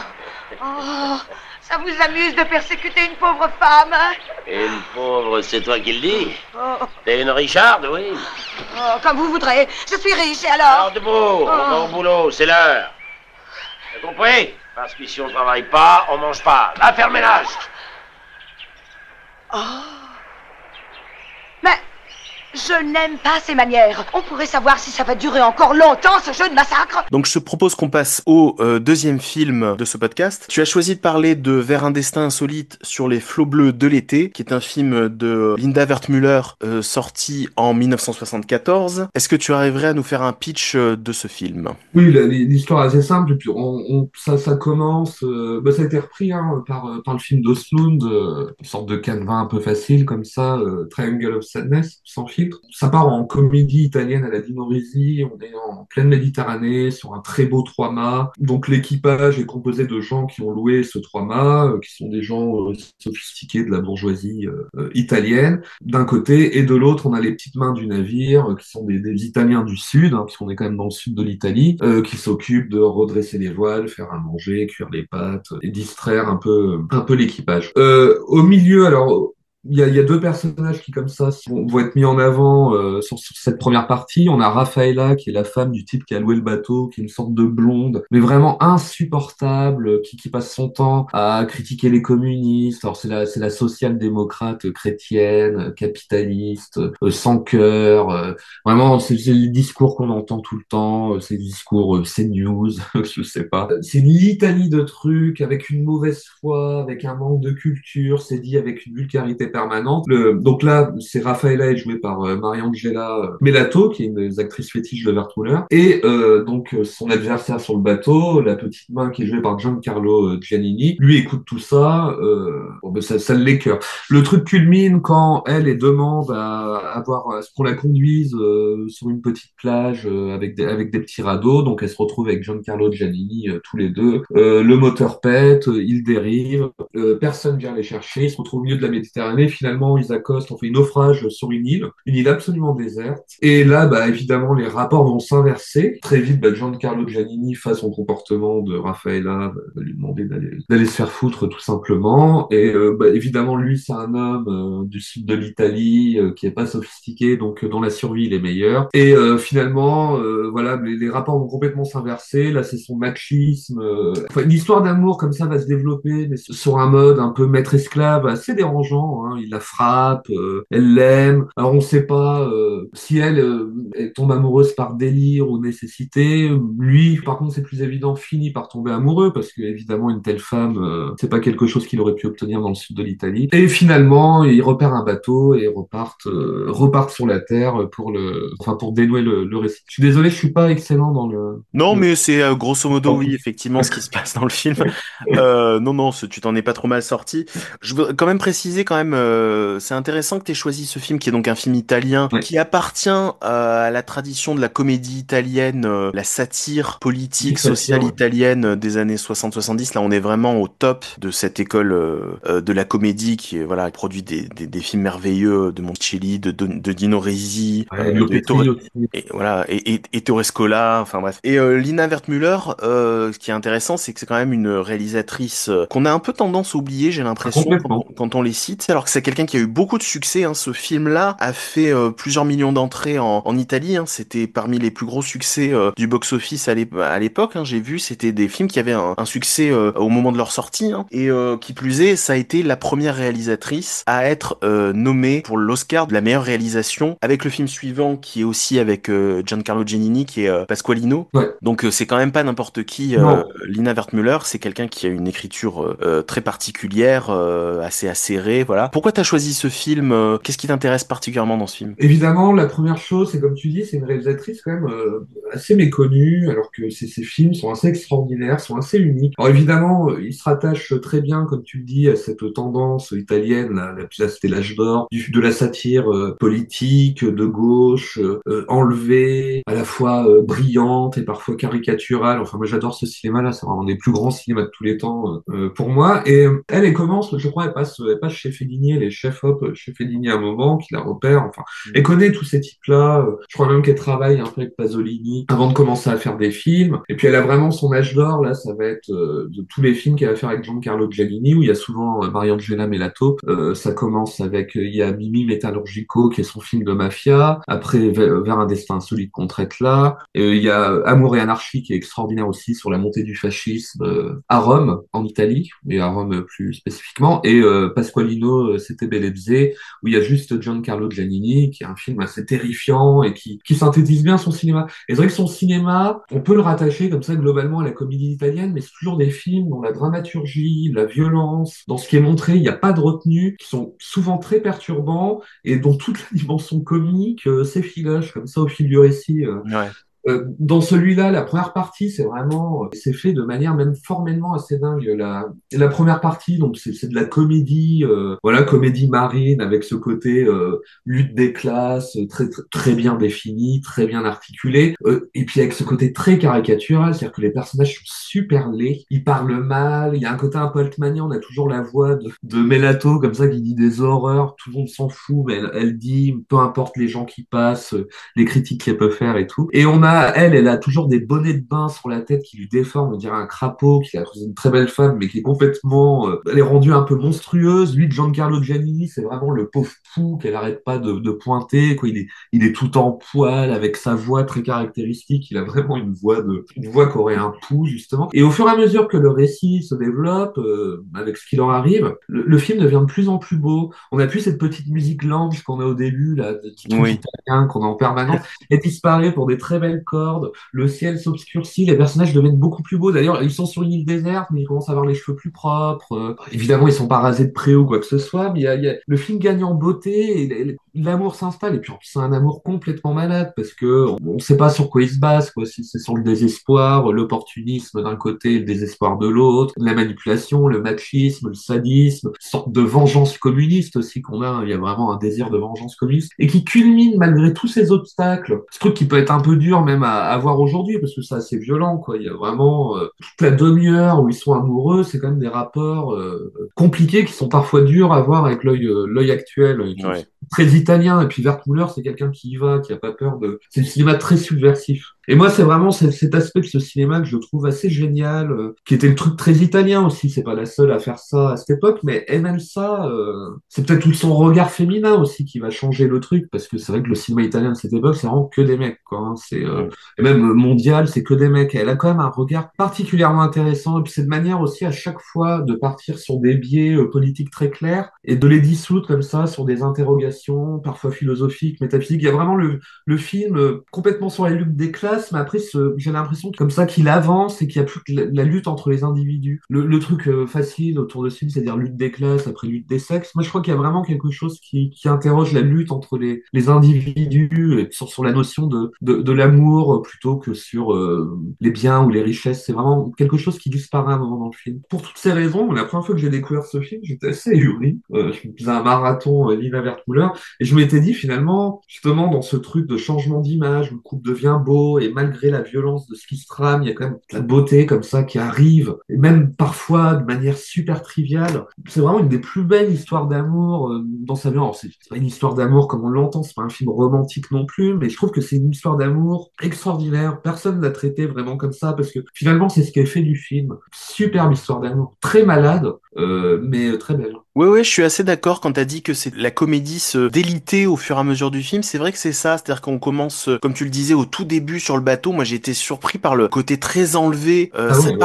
Oh, ça vous amuse de persécuter une pauvre femme, hein? Une pauvre, c'est toi qui le dis. Oh, T'es une Richarde, oui. oh, comme vous voudrez. Je suis riche, et alors? Alors debout, on va au boulot, c'est l'heure. T'as compris? Parce que si on travaille pas, on mange pas. Va faire le ménage. Oh. Mais je n'aime pas ces manières. On pourrait savoir si ça va durer encore longtemps, ce jeu de massacre. Donc je te propose qu'on passe au deuxième film de ce podcast. Tu as choisi de parler de Vers un destin insolite sur les flots bleus de l'été, qui est un film de Linda Wertmüller sorti en 1974. Est-ce que tu arriverais à nous faire un pitch de ce film? Oui, l'histoire est assez simple. Et puis ça commence. Ça a été repris par le film d'Ostlund, une sorte de canevas un peu facile comme ça, Triangle of Sadness, sans filtre. Ça part en comédie italienne à la Dino Risi. On est en pleine Méditerranée sur un très beau trois-mâts. Donc l'équipage est composé de gens qui ont loué ce trois-mâts, qui sont des gens sophistiqués de la bourgeoisie italienne d'un côté, et de l'autre on a les petites mains du navire qui sont des Italiens du sud, puisqu'on est quand même dans le sud de l'Italie, qui s'occupent de redresser les voiles, faire à manger, cuire les pâtes et distraire un peu l'équipage. Au milieu, alors il y a deux personnages qui, comme ça, vont être mis en avant sur cette première partie. On a Raffaella, qui est la femme du type qui a loué le bateau, qui est une sorte de blonde, mais vraiment insupportable, qui passe son temps à critiquer les communistes. Alors, c'est la social-démocrate chrétienne, capitaliste, sans cœur. Vraiment, c'est le discours qu'on entend tout le temps. C'est le discours CNews, je sais pas. C'est une litanie de trucs, avec une mauvaise foi, avec un manque de culture. C'est dit avec une vulgarité permanente. Donc là, c'est Raffaella est jouée par Mariangela Melato, qui est une des actrices fétiches de Wertmüller, et donc son adversaire sur le bateau, la petite main qui est jouée par Giancarlo Giannini, lui écoute tout ça, ça l'écœure. Le truc culmine quand elle demande à ce qu'on la conduise sur une petite plage avec des petits radeaux, donc elle se retrouve avec Giancarlo Giannini tous les deux. Le moteur pète, il dérive, personne vient les chercher, ils se retrouvent au milieu de la Méditerranée. Finalement, ils accostent, on fait une naufrage sur une île absolument déserte. Et là, évidemment, les rapports vont s'inverser. Très vite, Giancarlo Giannini, face au comportement de Raffaella, va lui demander d'aller se faire foutre, tout simplement. Et évidemment, lui, c'est un homme du sud de l'Italie qui est pas sophistiqué, donc dans la survie, il est meilleur. Et finalement, voilà, les rapports vont complètement s'inverser. Là, c'est son machisme. Une histoire d'amour comme ça va se développer, mais sur un mode un peu maître-esclave, assez dérangeant. Il la frappe, elle l'aime. Alors on sait pas si elle tombe amoureuse par délire ou nécessité. Lui, par contre, c'est plus évident, finit par tomber amoureux parce que évidemment une telle femme, c'est pas quelque chose qu'il aurait pu obtenir dans le sud de l'Italie. Et finalement, il repère un bateau et repartent sur la terre pour dénouer le récit. Je suis désolé, je suis pas excellent dans le. Non, mais c'est grosso modo, oui, effectivement, ce qui se passe dans le film. Non, tu t'en es pas trop mal sorti. Je veux quand même préciser, c'est intéressant que tu aies choisi ce film, qui est donc un film italien, Ouais. qui appartient à la tradition de la comédie italienne, la satire politique, sociale Ouais. italienne des années 60-70. Là, on est vraiment au top de cette école de la comédie qui produit des films merveilleux de Monticelli, de Dino Risi, Ouais, de Lopetri aussi. et Ettore Scola, enfin bref. Et Lina Wertmüller, ce qui est intéressant, c'est que c'est quand même une réalisatrice qu'on a un peu tendance à oublier, j'ai l'impression, Complètement. quand on les cite, alors que c'est quelqu'un qui a eu beaucoup de succès. Ce film-là a fait plusieurs millions d'entrées en Italie. C'était parmi les plus gros succès du box-office à l'époque. J'ai vu, c'était des films qui avaient un succès au moment de leur sortie. Et qui plus est, ça a été la première réalisatrice à être nommée pour l'Oscar de la meilleure réalisation, avec le film suivant qui est aussi avec Giancarlo Giannini, qui est Pasqualino. Ouais. Donc c'est quand même pas n'importe qui. Non. Lina Wertmüller, c'est quelqu'un qui a une écriture très particulière, assez acérée, voilà. Pourquoi t'as choisi ce film? Qu'est-ce qui t'intéresse particulièrement dans ce film? Évidemment, la première chose, c'est comme tu dis, c'est une réalisatrice quand même assez méconnue, alors que ses films sont assez extraordinaires, sont assez uniques. Alors évidemment, il se rattache très bien, comme tu le dis, à cette tendance italienne, là c'était l'âge d'or, de la satire politique, de gauche, enlevée, à la fois brillante et parfois caricaturale. Enfin, moi j'adore ce cinéma-là, c'est vraiment des plus grands cinémas de tous les temps pour moi. Et elle commence, je crois, elle passe chez Fellini Fellini, elle est chef-op chez Fellini à un moment, qui la repère, enfin, elle connaît tous ces types-là, je crois même qu'elle travaille un peu avec Pasolini avant de commencer à faire des films, et puis elle a vraiment son âge d'or, là, ça va être de tous les films qu'elle va faire avec Giancarlo Giannini, où il y a souvent Mariangela Melato, ça commence avec, il y a Mimi Metallurgico, qui est son film de mafia, après Vers un destin insolite qu'on traite là, il y a Amour et anarchie, qui est extraordinaire aussi, sur la montée du fascisme à Rome, en Italie, et à Rome plus spécifiquement, et Pasqualino, c'était Bellezze, où il y a juste Giancarlo Giannini, qui est un film assez terrifiant et qui synthétise bien son cinéma. Et c'est vrai que son cinéma, on peut le rattacher comme ça globalement à la comédie italienne, mais c'est toujours des films dont la dramaturgie, la violence, dans ce qui est montré, il n'y a pas de retenue, qui sont souvent très perturbants et dont toute la dimension comique s'effiloche comme ça au fil du récit. Ouais. Dans celui-là, la première partie, c'est vraiment, c'est fait de manière même formellement assez dingue. La première partie, donc c'est de la comédie, voilà, comédie marine avec ce côté lutte des classes, très bien défini, très bien articulé, et puis avec ce côté très caricatural, c'est-à-dire que les personnages sont super laids, ils parlent mal, il y a un côté un peu altmanien, on a toujours la voix de Melato comme ça qui dit des horreurs, tout le monde s'en fout, mais elle dit, peu importe les gens qui passent, les critiques qu'elle peut faire et tout. Et on a, elle a toujours des bonnets de bain sur la tête qui lui déforment, on dirait un crapaud, qui est une très belle femme, mais qui est complètement, elle est rendue un peu monstrueuse. Lui, Giancarlo Giannini, c'est vraiment le pauvre fou qu'elle arrête pas de pointer, quoi. Il est tout en poil, avec sa voix très caractéristique. Il a vraiment une voix qui aurait un pouls, justement. Et au fur et à mesure que le récit se développe, avec ce qui leur arrive, le film devient de plus en plus beau. On a plus cette petite musique lounge qu'on a au début, là, de petit truc Oui. italien qu'on a en permanence. Elle disparaît pour des très belles cordes, le ciel s'obscurcit, les personnages deviennent beaucoup plus beaux. D'ailleurs, ils sont sur une île déserte, mais ils commencent à avoir les cheveux plus propres. Évidemment, ils sont pas rasés de près ou quoi que ce soit, mais le film gagne en beauté, et l'amour s'installe, et puis en plus, c'est un amour complètement malade, parce que on sait pas sur quoi il se base, quoi, si c'est sur le désespoir, l'opportunisme d'un côté, le désespoir de l'autre, la manipulation, le machisme, le sadisme, une sorte de vengeance communiste aussi qu'on a, il y a vraiment un désir de vengeance communiste, et qui culmine malgré tous ces obstacles. Ce truc qui peut être un peu dur même à voir aujourd'hui, parce que c'est assez violent, quoi. Il y a vraiment toute la demi-heure où ils sont amoureux, c'est quand même des rapports compliqués qui sont parfois durs à voir avec l'œil actuel, qui Ouais. très italien. Et puis Wertmüller, c'est quelqu'un qui y va, qui a pas peur de. C'est du cinéma très subversif. Et moi, c'est vraiment cet aspect de ce cinéma que je trouve assez génial, qui était le truc très italien aussi. C'est pas la seule à faire ça à cette époque, mais elle même ça, c'est peut-être tout son regard féminin aussi qui va changer le truc, parce que c'est vrai que le cinéma italien de cette époque, c'est vraiment que des mecs, quoi. Hein. Et même mondial, c'est que des mecs. Et elle a quand même un regard particulièrement intéressant. Et puis cette manière aussi à chaque fois de partir sur des biais politiques très clairs et de les dissoudre comme ça sur des interrogations, parfois philosophiques, métaphysiques. Il y a vraiment le film complètement sur la lutte des classes, mais après, j'ai l'impression comme ça qu'il avance et qu'il n'y a plus que la lutte entre les individus. Le truc facile autour de ce film, c'est-à-dire lutte des classes, après lutte des sexes. Moi, je crois qu'il y a vraiment quelque chose qui interroge la lutte entre les individus et sur la notion de l'amour plutôt que sur les biens ou les richesses. C'est vraiment quelque chose qui disparaît à un moment dans le film. Pour toutes ces raisons, la première fois que j'ai découvert ce film, j'étais assez ahuri. Je me faisais un marathon Nina Wertmüller et je m'étais dit finalement, justement, dans ce truc de changement d'image, où le couple devient beau et malgré la violence de ce qui se trame, il y a quand même de la beauté comme ça qui arrive, et même parfois de manière super triviale. C'est vraiment une des plus belles histoires d'amour dans sa vie. Alors, c'est pas une histoire d'amour comme on l'entend, c'est pas un film romantique non plus, mais je trouve que c'est une histoire d'amour extraordinaire. Personne l'a traité vraiment comme ça, parce que finalement, c'est ce qui est fait du film. Superbe histoire d'amour, très malade, mais très belle. Ouais, je suis assez d'accord quand t'as dit que c'est la comédie se délitait au fur et à mesure du film. C'est vrai que c'est ça, c'est-à-dire qu'on commence, comme tu le disais, au tout début sur le bateau. Moi, j'ai été surpris par le côté très enlevé.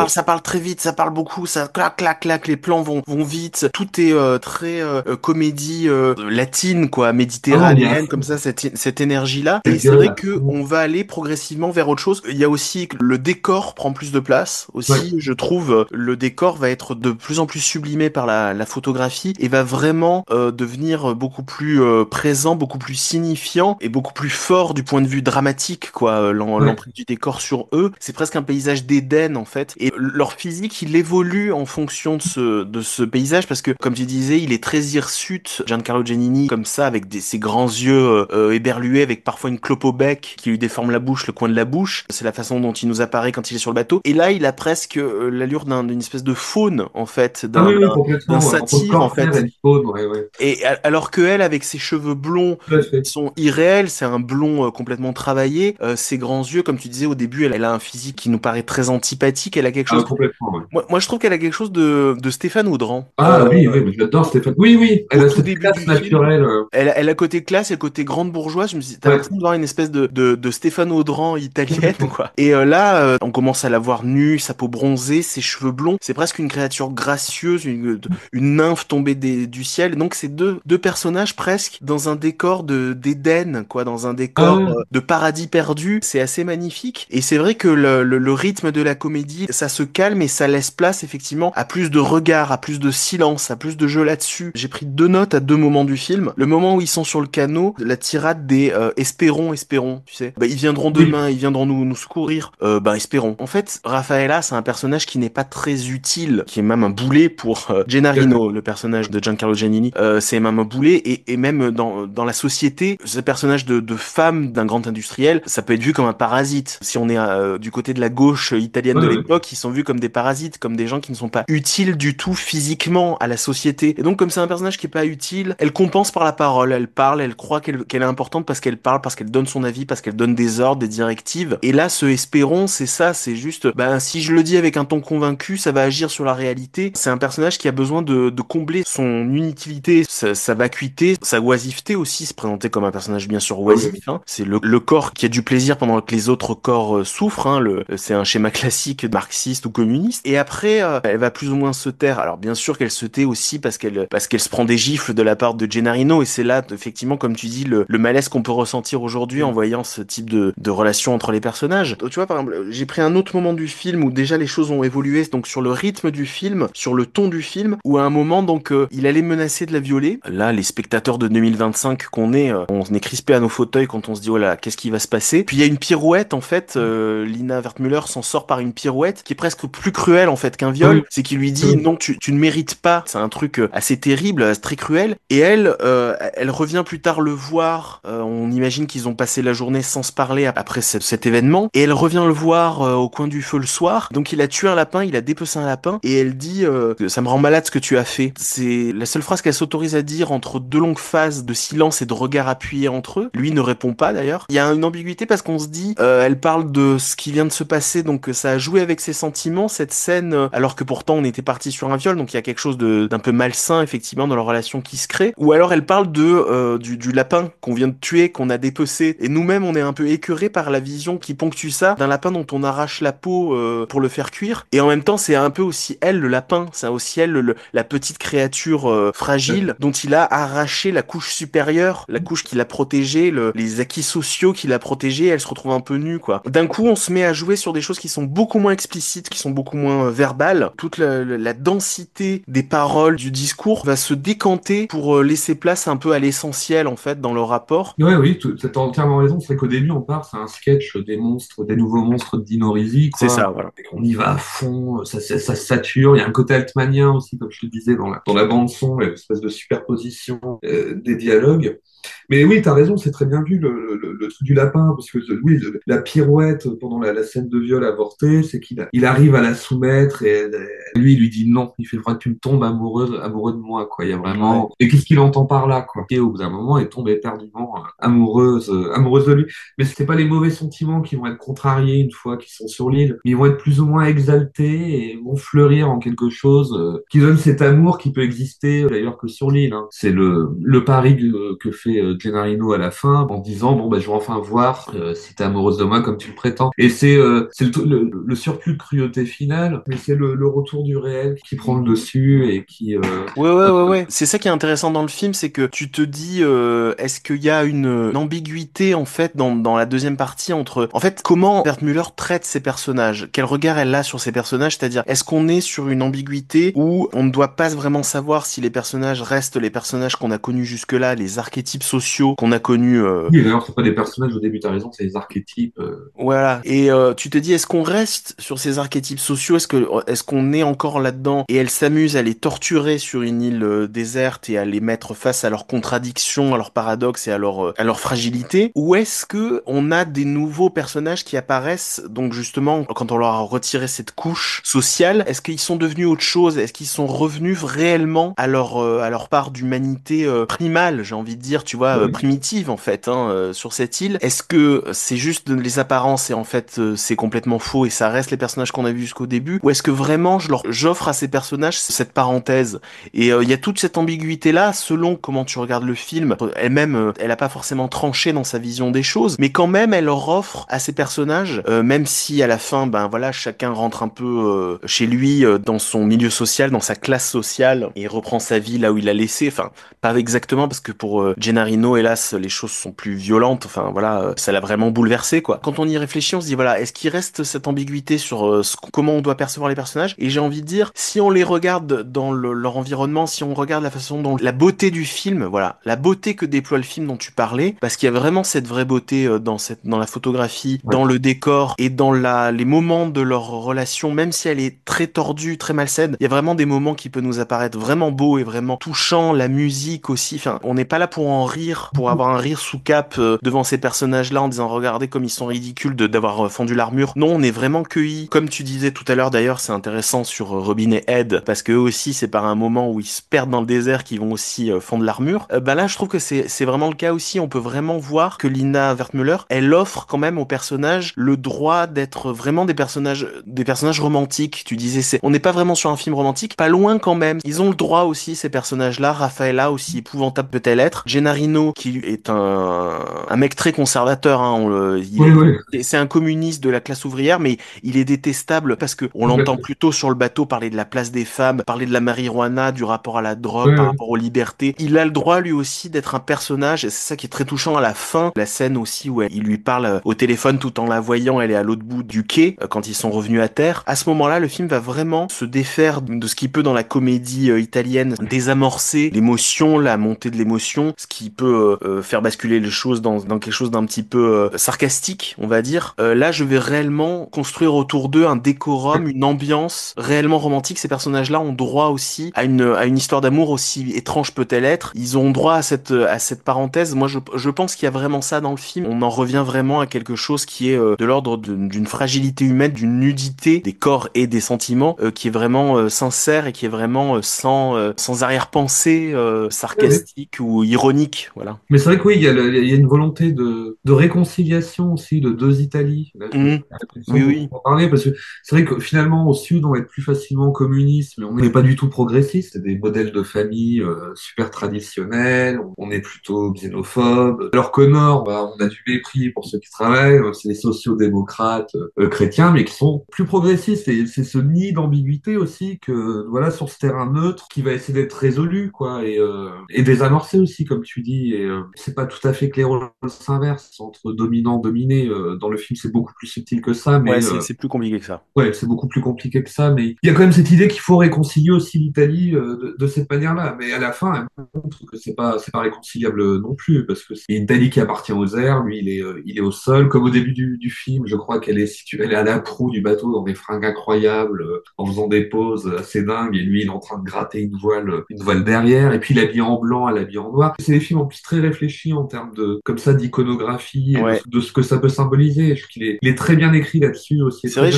Ça parle très vite, ça parle beaucoup, ça clac, clac, clac. Les plans vont vite. Tout est très comédie latine, quoi, méditerranéenne, comme ça, cette énergie-là. Et c'est vrai que on va aller progressivement vers autre chose. Il y a aussi que le décor prend plus de place. Aussi, je trouve, le décor va être de plus en plus sublimé par la photographie et va vraiment devenir beaucoup plus présent, beaucoup plus signifiant et beaucoup plus fort du point de vue dramatique, quoi. l'emprise du décor sur eux. C'est presque un paysage d'Éden en fait. Et leur physique, il évolue en fonction de ce paysage parce que, comme tu disais, il est très hirsute. Giancarlo Giannini, comme ça, avec ses grands yeux éberlués, avec parfois une clope au bec qui lui déforme la bouche, le coin de la bouche. C'est la façon dont il nous apparaît quand il est sur le bateau. Et là, il a presque l'allure d'une espèce de faune en fait, Ah oui, complètement. d'un Entre satyre en fait. Corsair et le faune, ouais. Et alors que elle, avec ses cheveux blonds, Tout à fait. qui sont irréels, c'est un blond complètement travaillé. Ses grands yeux, comme tu disais au début, elle a un physique qui nous paraît très antipathique. Elle a quelque Ah, chose. complètement, ouais. Moi, je trouve qu'elle a quelque chose de Stéphane Audran. Ah oui, j'adore Stéphane. Oui, elle Au a tout cette début classe du film, naturelle. elle a côté classe et côté grande bourgeoise. Je me suis dit, t'as Ouais. l'impression de voir une espèce de Stéphane Audran italienne, quoi. Et là, on commence à la voir nue, sa peau bronzée, ses cheveux blonds. C'est presque une créature gracieuse, une nymphe tombée du ciel. Donc, c'est deux personnages presque dans un décor d'Éden, quoi, dans un décor de paradis perdu. C'est assez magnifique. Et c'est vrai que le rythme de la comédie, ça se calme et ça laisse place effectivement à plus de regard, à plus de silence, à plus de jeu là-dessus. J'ai pris 2 notes à 2 moments du film. Le moment où ils sont sur le canot, la tirade des espérons, tu sais. Bah, ils viendront demain, ils viendront nous secourir. Bah, espérons. En fait, Raffaella, c'est un personnage qui n'est pas très utile, qui est même un boulet pour Gennarino, le personnage de Giancarlo Giannini. C'est même un boulet et même dans la société, ce personnage de femme d'un grand industriel, ça peut être vu comme un parasite. Si on est du côté de la gauche italienne de l'époque, ils sont vus comme des parasites, comme des gens qui ne sont pas utiles du tout physiquement à la société. Et donc, comme c'est un personnage qui est pas utile, elle compense par la parole. Elle parle, elle croit qu'elle est importante parce qu'elle parle, parce qu'elle donne son avis, parce qu'elle donne des ordres, des directives. Et là, ce espérons, c'est ça, c'est juste, ben, si je le dis avec un ton convaincu, ça va agir sur la réalité. C'est un personnage qui a besoin de combler son inutilité, sa vacuité, sa oisiveté aussi, se présenter comme un personnage bien sûr oisif, hein. C'est le corps qui a du plaisir pendant que les autres corps souffrent, hein. C'est un schéma classique marxiste ou communiste. Et après, elle va plus ou moins se taire. Alors bien sûr qu'elle se tait aussi parce qu'elle se prend des gifles de la part de Gennarino, et c'est là, effectivement, comme tu dis, le malaise qu'on peut ressentir aujourd'hui en voyant ce type de relation entre les personnages. Tu vois, par exemple, j'ai pris un autre moment du film où déjà les choses ont évolué, donc sur le rythme du film, sur le ton du film, où à un moment, donc, il allait menacer de la violer. Là, les spectateurs de 2025 qu'on est, on est crispé à nos fauteuils quand on se dit, oh là, qu'est-ce qui va se passer? Puis il y a une pirouette, en fait, Lina Wertmüller s'en sort par une pirouette qui est presque plus cruelle, en fait, qu'un viol. C'est qu'il lui dit, non, tu ne mérites pas. C'est un truc assez terrible, très cruel. Et elle revient plus tard le voir. On imagine qu'ils ont passé la journée sans se parler après cet événement. Et elle revient le voir au coin du feu le soir. Donc il a tué un lapin, il a dépecé un lapin. Et elle dit, ça me rend malade ce que tu as fait. C'est la seule phrase qu'elle s'autorise à dire entre 2 longues phases de silence et de regard appuyés entre eux. Lui ne répond pas d'ailleurs. Il y a une ambiguïté parce qu'on se dit, elle parle de ce qui vient de se passer, donc ça a joué avec ses sentiments, cette scène, alors que pourtant on était parti sur un viol, donc il y a quelque chose d'un peu malsain effectivement dans leur relation qui se crée. Ou alors elle parle du lapin qu'on vient de tuer, qu'on a dépecé, et nous-mêmes on est un peu écœurés par la vision qui ponctue ça, d'un lapin dont on arrache la peau pour le faire cuire. Et en même temps c'est un peu aussi elle, le lapin, c'est aussi elle, la petite créature fragile dont il a arraché la couche supérieure, la couche qui l'a protégée, les acquis sociaux qui l'a protégée. Elle se retrouve un peu nue, quoi. D'un coup on se met à jouer sur des choses qui sont beaucoup moins explicites, qui sont beaucoup moins verbales. Toute la densité des paroles, du discours va se décanter pour laisser place un peu à l'essentiel, en fait, dans le rapport. Oui, tu as entièrement raison. C'est qu'au début, on part, c'est un sketch des monstres, des nouveaux monstres de Dino Risi, quoi. C'est ça, voilà. Et on y va à fond, ça sature. Il y a un côté altmanien aussi, comme je te disais, dans la bande-son, une espèce de superposition des dialogues. Mais oui, t'as raison, c'est très bien vu le truc du lapin, parce que oui, la pirouette pendant la scène de viol avorté, c'est il arrive à la soumettre et lui, il lui dit non, il fait faudra que tu me tombes amoureux de moi, quoi. Il y a vraiment. Et qu'est-ce qu'il entend par là, quoi? Et au bout d'un moment, elle tombe éperdument amoureuse de lui. Mais c'est pas les mauvais sentiments qui vont être contrariés une fois qu'ils sont sur l'île, mais ils vont être plus ou moins exaltés et vont fleurir en quelque chose qui donne cet amour qui peut exister d'ailleurs que sur l'île, hein. C'est le pari que fait Gennarino à la fin en disant bon je vais enfin voir si t'es amoureuse de moi comme tu le prétends, et c'est le surplus de cruauté finale, mais c'est le retour du réel qui prend le dessus et qui Ouais. C'est ça qui est intéressant dans le film, c'est que tu te dis est-ce qu'il y a une ambiguïté en fait dans la deuxième partie entre en fait comment Wertmüller traite ses personnages, quel regard elle a sur ses personnages, c'est-à-dire est-ce qu'on est sur une ambiguïté où on ne doit pas vraiment savoir si les personnages restent les personnages qu'on a connus jusque-là, les archétypes sociaux qu'on a connus. Oui, d'ailleurs, c'est pas des personnages au début, t'as raison, c'est des archétypes. Voilà. Et tu te dis, est-ce qu'on reste sur ces archétypes sociaux? Est-ce qu'on est encore là-dedans? Et elle s'amuse à les torturer sur une île déserte et à les mettre face à leurs contradictions, à leurs paradoxes et à leur fragilité? Ou est-ce que on a des nouveaux personnages qui apparaissent, donc justement, quand on leur a retiré cette couche sociale, est-ce qu'ils sont devenus autre chose? Est-ce qu'ils sont revenus réellement à leur part d'humanité primale, j'ai envie de dire, tu vois, Oui. primitive en fait, hein, sur cette île? Est-ce que c'est juste les apparences et en fait c'est complètement faux et ça reste les personnages qu'on a vus jusqu'au début? Ou est-ce que vraiment j'offre à ces personnages cette parenthèse? Et il y a toute cette ambiguïté là selon comment tu regardes le film. Elle-même, elle a pas forcément tranché dans sa vision des choses, mais quand même elle leur offre à ces personnages, même si à la fin, ben voilà, chacun rentre un peu chez lui dans son milieu social, dans sa classe sociale et reprend sa vie là où il a laissé. Enfin, pas exactement parce que pour Gennarino, hélas, les choses sont plus violentes. Enfin voilà, ça l'a vraiment bouleversé quoi. Quand on y réfléchit, on se dit voilà, est-ce qu'il reste cette ambiguïté sur comment on doit percevoir les personnages? Et j'ai envie de dire, si on les regarde dans leur environnement, si on regarde la façon dont la beauté du film, voilà, la beauté que déploie le film dont tu parlais, parce qu'il y a vraiment cette vraie beauté dans la photographie, Ouais. dans le décor et dans les moments de leur relation, même si elle est très tordue, très malsaine, il y a vraiment des moments qui peuvent nous apparaître vraiment beaux et vraiment touchants. La musique aussi, enfin, on n'est pas là pour en rire, pour avoir un rire sous cape devant ces personnages-là en disant regardez comme ils sont ridicules d'avoir fendu l'armure. Non, on est vraiment cueillis. Comme tu disais tout à l'heure d'ailleurs, c'est intéressant sur Robin et Ed parce que eux aussi c'est par un moment où ils se perdent dans le désert qu'ils vont aussi fendre l'armure. Bah là, je trouve que c'est vraiment le cas aussi. On peut vraiment voir que Lina Wertmüller, elle offre quand même aux personnages le droit d'être vraiment des personnages romantiques. Tu disais, on n'est pas vraiment sur un film romantique, pas loin quand même. Ils ont le droit aussi, ces personnages-là. Raffaella, aussi épouvantable peut-elle être. Gennarino, qui est un mec très conservateur, hein, c'est un communiste de la classe ouvrière, mais il est détestable parce que on l'entend plutôt sur le bateau parler de la place des femmes, parler de la marijuana, du rapport à la drogue, Oui, par oui. rapport aux libertés. Il a le droit lui aussi d'être un personnage, et c'est ça qui est très touchant à la fin. La scène aussi où il lui parle au téléphone tout en la voyant, elle est à l'autre bout du quai, quand ils sont revenus à terre. À ce moment-là, le film va vraiment se défaire de ce qui peut dans la comédie italienne désamorcer l'émotion, la montée de l'émotion, ce qui peut faire basculer les choses dans quelque chose d'un petit peu sarcastique, on va dire. Là, je vais réellement construire autour d'eux un décorum, une ambiance réellement romantique. Ces personnages-là ont droit aussi à une histoire d'amour, aussi étrange peut-elle être. Ils ont droit à cette parenthèse. Moi, je pense qu'il y a vraiment ça dans le film. On en revient vraiment à quelque chose qui est de l'ordre d'une fragilité humaine, d'une nudité des corps et des sentiments, qui est vraiment sincère et qui est vraiment sans arrière-pensée sarcastique ou ironique. Voilà. Mais c'est vrai que oui, il y a une volonté de réconciliation aussi de deux Italies. Là, Mmh. Oui, oui. en parler parce que c'est vrai que finalement au sud on va être plus facilement communiste, mais on n'est pas du tout progressiste. C'est des modèles de famille super traditionnels. On est plutôt xénophobe. Alors qu'au nord, bah, on a du mépris pour ceux qui travaillent. C'est les sociaux-démocrates chrétiens, mais qui sont plus progressistes. Et c'est ce nid d'ambiguïté aussi que voilà sur ce terrain neutre qui va essayer d'être résolu, quoi, et désamorcé aussi, comme tu dis. Et c'est pas tout à fait que les rôles s'inversent entre dominant dominé. Dans le film, c'est beaucoup plus subtil que ça, Ouais, mais c'est plus compliqué que ça. ouais, c'est beaucoup plus compliqué que ça. Mais il y a quand même cette idée qu'il faut réconcilier aussi l'Italie de cette manière-là. Mais à la fin, elle montre que c'est pas réconciliable non plus, parce que c'est une Italie qui appartient aux airs, lui, il est au sol. Comme au début du film, je crois qu'elle est située, elle est à la proue du bateau dans des fringues incroyables, en faisant des poses assez dingues, et lui, il est en train de gratter une voile derrière, et puis il est habillé en blanc, elle est habillée en noir. C'est des films en plus très réfléchis en termes de, comme ça, d'iconographie et Ouais. de ce que ça peut symboliser. Je trouve il est très bien écrit là-dessus aussi. C'est vrai,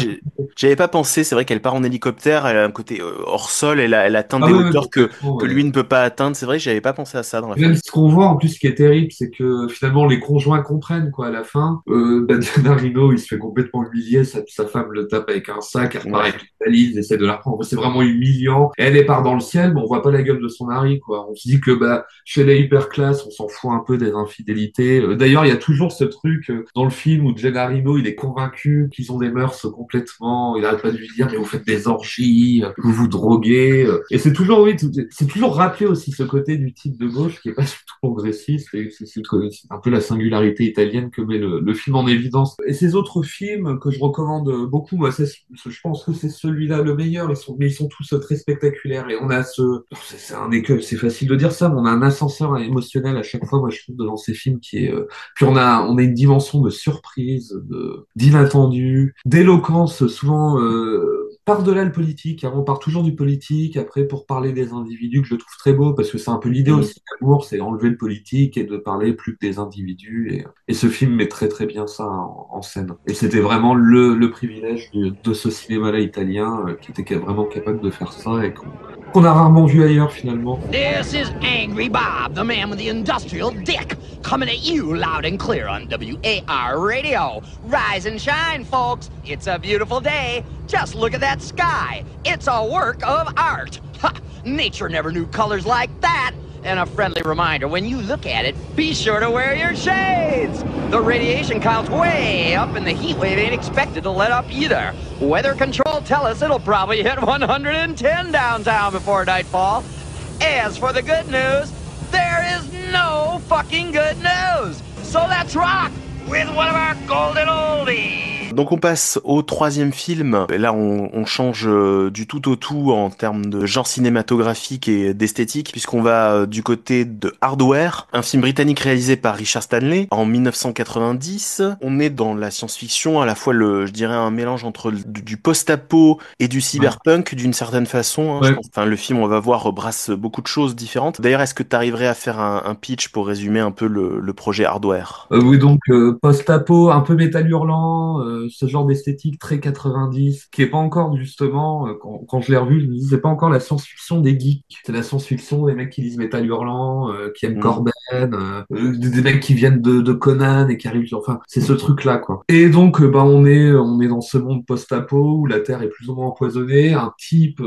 j'avais pas pensé. C'est vrai qu'elle part en hélicoptère, elle a un côté hors sol, elle atteint Ah des ouais, ouais, hauteurs complètement, que ouais. lui ne peut pas atteindre. C'est vrai que j'avais pas pensé à ça dans la Et même fin. ce qu'on voit en plus, ce qui est terrible, c'est que finalement les conjoints comprennent quoi à la fin. Gennarino, il se fait complètement humilier, sa femme le tape avec un sac, elle repart Ouais. avec une valise, il essaie de la reprendre. C'est vraiment humiliant. Elle part dans le ciel, mais on voit pas la gueule de son mari, quoi. On se dit que bah chez les hyper classe, on s'en fout un peu des infidélités. D'ailleurs, il y a toujours ce truc dans le film où Gennarino, il est convaincu qu'ils ont des mœurs complètement. Il arrête pas de lui dire mais vous faites des orgies, vous vous droguez. Et c'est toujours oui, c'est toujours rappelé aussi ce côté du type de gauche qui est pas du tout progressiste. Et c'est un peu la singularité italienne que met le film en évidence. Et ces autres films que je recommande beaucoup, moi, je pense que c'est celui celui-là le meilleur. Mais ils sont tous très spectaculaires. Et on a c'est un écueil, c'est facile de dire ça, mais on a un ascenseur émotionnel à chaque fois, moi je trouve, dans ces films qui est. Puis on a une dimension de surprise, d'inattendu, d'éloquence, souvent par-delà le politique. On part toujours du politique, après pour parler des individus, que je trouve très beau, parce que c'est un peu l'idée aussi de l'amour, c'est enlever le politique et de parler plus que des individus. Et ce film met très très bien ça en scène. Et c'était vraiment le privilège de ce cinéma-là italien qui était vraiment capable de faire ça et qu'on a rarement vu ailleurs finalement. This is Angry Bob, the man with the industrial dick, coming at you loud and clear on WAR Radio. Rise and shine, folks. It's a beautiful day. Just look at that sky. It's a work of art. Ha! Nature never knew colors like that. And a friendly reminder, when you look at it, be sure to wear your shades. The radiation count's way up and the heat wave ain't expected to let up either. Weather control tell us it'll probably hit 110 downtown before nightfall. As for the good news, there is no fucking good news. So let's rock with one of our golden oldies. Donc on passe au troisième film. Et là on change du tout au tout en termes de genre cinématographique et d'esthétique, puisqu'on va du côté de Hardware, un film britannique réalisé par Richard Stanley en 1990. On est dans la science-fiction, à la fois je dirais un mélange entre du post-apo et du cyberpunk d'une certaine façon. Je pense. Enfin, le film, on va voir, brasse beaucoup de choses différentes. D'ailleurs, est-ce que tu arriverais à faire un pitch pour résumer un peu le projet Hardware? Oui, donc post-apo, un peu métal hurlant, ce genre d'esthétique très 90, qui est pas encore justement, quand je l'ai revu, je me dis, c'est pas encore la science-fiction des geeks, c'est la science-fiction des mecs qui lisent métal hurlant, qui aiment Corben, des mecs qui viennent de Conan et qui arrivent, enfin, c'est ce truc-là, quoi. Et donc, on est dans ce monde post-apo où la Terre est plus ou moins empoisonnée, un type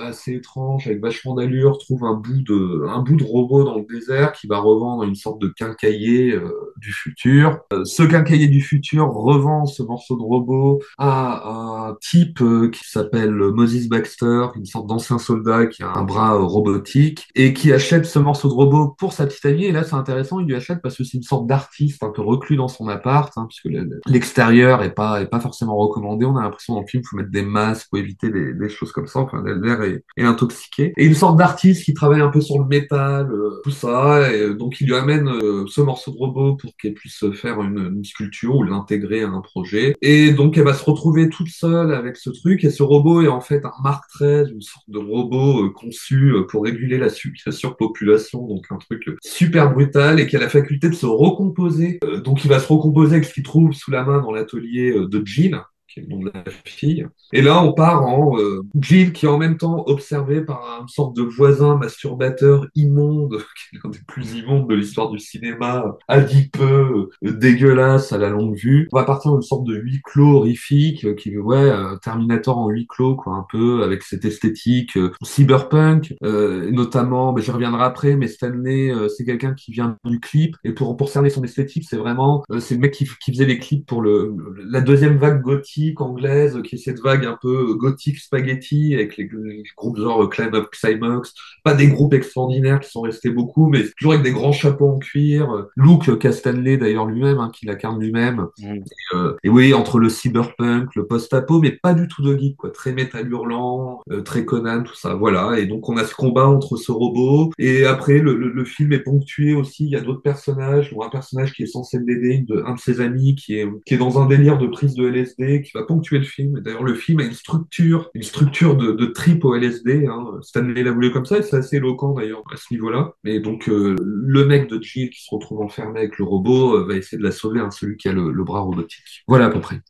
assez étrange, avec vachement d'allure, trouve un bout de robot dans le désert qui va revendre une sorte de quincaillier du futur. Ce quincaillier du futur revend ce morceau de robot à un type qui s'appelle Moses Baxter, une sorte d'ancien soldat qui a un bras robotique et qui achète ce morceau de robot pour sa petite amie. Et là, c'est intéressant, il lui achète parce que c'est une sorte d'artiste un peu reclus dans son appart, puisque l'extérieur est pas forcément recommandé. On a l'impression dans le film qu'il faut mettre des masques pour éviter des choses comme ça. Enfin, l'air est intoxiqué. Et une sorte d'artiste qui travaille un peu sur le métal, tout ça. Et donc, il lui amène ce morceau de robot pour qu'elle puisse faire une sculpture ou l'intégrer à un projet. Et donc, elle va se retrouver toute seule avec ce truc. Et ce robot est en fait un Mark XIII, une sorte de robot conçu pour réguler la surpopulation. Donc, un truc super brutal et qui a la faculté de se recomposer. Donc, il va se recomposer avec ce qu'il trouve sous la main dans l'atelier de Jill, qui est le nom de la fille. Et là, on part en Jill, qui est en même temps observée par une sorte de voisin masturbateur immonde, qui est l'un des plus immondes de l'histoire du cinéma, adipeux, dégueulasse à la longue vue. On va partir d'une sorte de huis clos horrifique, Terminator en huis clos, quoi, un peu, avec cette esthétique cyberpunk, notamment, j'y reviendrai après, mais Stanley, c'est quelqu'un qui vient du clip, et pour cerner son esthétique, c'est vraiment, c'est le mec qui faisait les clips pour la deuxième vague gothique anglaise, qui est cette vague un peu gothique spaghetti, avec les groupes genre Climb Up Climax, pas des groupes extraordinaires qui sont restés beaucoup, mais toujours avec des grands chapeaux en cuir, look qu'a Stanley d'ailleurs lui-même, qui l'incarne lui-même. Et oui, entre le cyberpunk, le post-apo, mais pas du tout de geek, quoi, très métal hurlant, très Conan, tout ça, voilà. Et donc on a ce combat entre ce robot, et après le film est ponctué aussi, il y a d'autres personnages, dont un personnage qui est censé l'aider, un de ses amis qui est dans un délire de prise de LSD, qui va ponctuer le film. Et d'ailleurs, le film a une structure de trip au LSD. Stanley l'a voulu comme ça, et c'est assez éloquent d'ailleurs à ce niveau-là. Mais donc, le mec de Jill qui se retrouve enfermé avec le robot va essayer de la sauver, celui qui a le bras robotique. Voilà à peu près.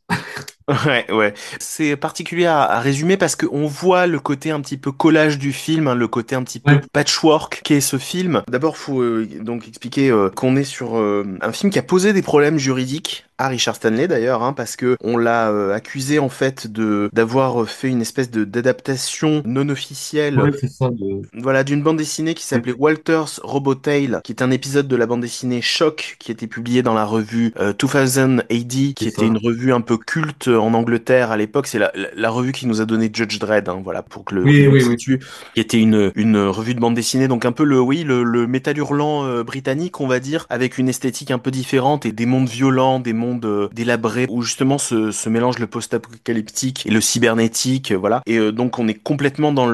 Ouais. C'est particulier à résumer parce qu'on voit le côté un petit peu collage du film, le côté un petit peu patchwork qu'est ce film. D'abord, faut donc expliquer qu'on est sur un film qui a posé des problèmes juridiques à Richard Stanley d'ailleurs, parce que on l'a accusé en fait d'avoir fait une espèce d'adaptation non officielle. Ouais, c'est ça. Voilà, d'une bande dessinée qui s'appelait Walter's Robotale, qui est un épisode de la bande dessinée Shock, qui était publié dans la revue 2000 AD, qui était une revue un peu culte en Angleterre à l'époque. C'est la revue qui nous a donné Judge Dredd, voilà, pour que le situe, qui était une revue de bande dessinée, donc un peu le métal hurlant britannique, on va dire, avec une esthétique un peu différente et des mondes violents, des mondes monde délabré où justement se mélange le post-apocalyptique et le cybernétique, voilà. Et donc on est complètement dans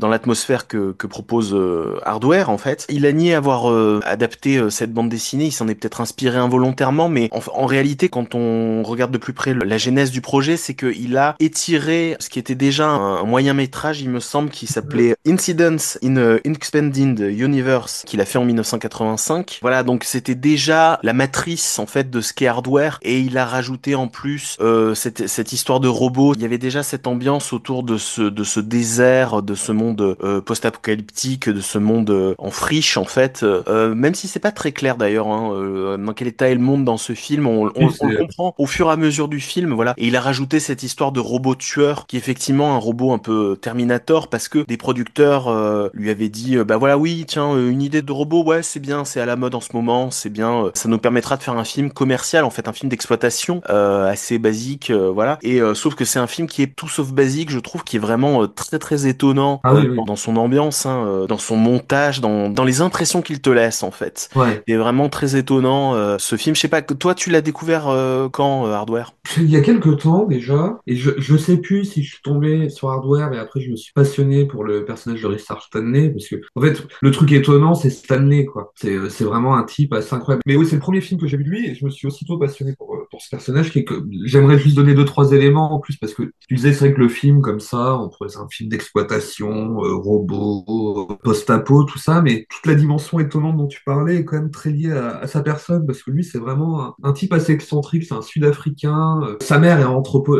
l'atmosphère que propose Hardware en fait. Il a nié avoir adapté cette bande dessinée, il s'en est peut-être inspiré involontairement, mais en réalité quand on regarde de plus près la genèse du projet, c'est qu'il a étiré ce qui était déjà un moyen métrage, il me semble, qui s'appelait Incidents in a Expanded Universe, qu'il a fait en 1985. Voilà, donc c'était déjà la matrice en fait de ce qu'est Hardware, et il a rajouté en plus cette histoire de robot. Il y avait déjà cette ambiance autour de ce désert, de ce monde post-apocalyptique, de ce monde en friche en fait. Même si c'est pas très clair d'ailleurs, hein, dans quel état est le monde dans ce film, on le comprend au fur et à mesure du film, voilà. Et il a rajouté cette histoire de robot tueur, qui est effectivement un robot un peu Terminator, parce que des producteurs lui avaient dit, bah voilà, oui, tiens, une idée de robot, ouais, c'est bien, c'est à la mode en ce moment, c'est bien, ça nous permettra de faire un film commercial, en fait, un film d'exploitation assez basique, voilà. Et sauf que c'est un film qui est tout sauf basique, je trouve, qui est vraiment très très étonnant dans son ambiance, hein, dans son montage, dans les impressions qu'il te laisse, en fait. Ouais. C'est vraiment très étonnant ce film. Je sais pas, toi, tu l'as découvert quand, Hardware? Il y a quelques temps déjà, et je sais plus si je suis tombé sur Hardware, et après je me suis passionné pour le personnage de Richard Stanley, parce que en fait le truc étonnant c'est Stanley quoi. C'est vraiment un type assez incroyable. Mais oui, c'est le premier film que j'ai vu de lui, et je me suis aussitôt passionné pour ce personnage qui est que j'aimerais juste donner deux trois éléments en plus, parce que tu disais c'est vrai que le film comme ça, on pourrait c'est un film d'exploitation, robot, post-apo, tout ça, mais toute la dimension étonnante dont tu parlais est quand même très liée à sa personne, parce que lui c'est vraiment un type assez excentrique, c'est un Sud-Africain. Sa mère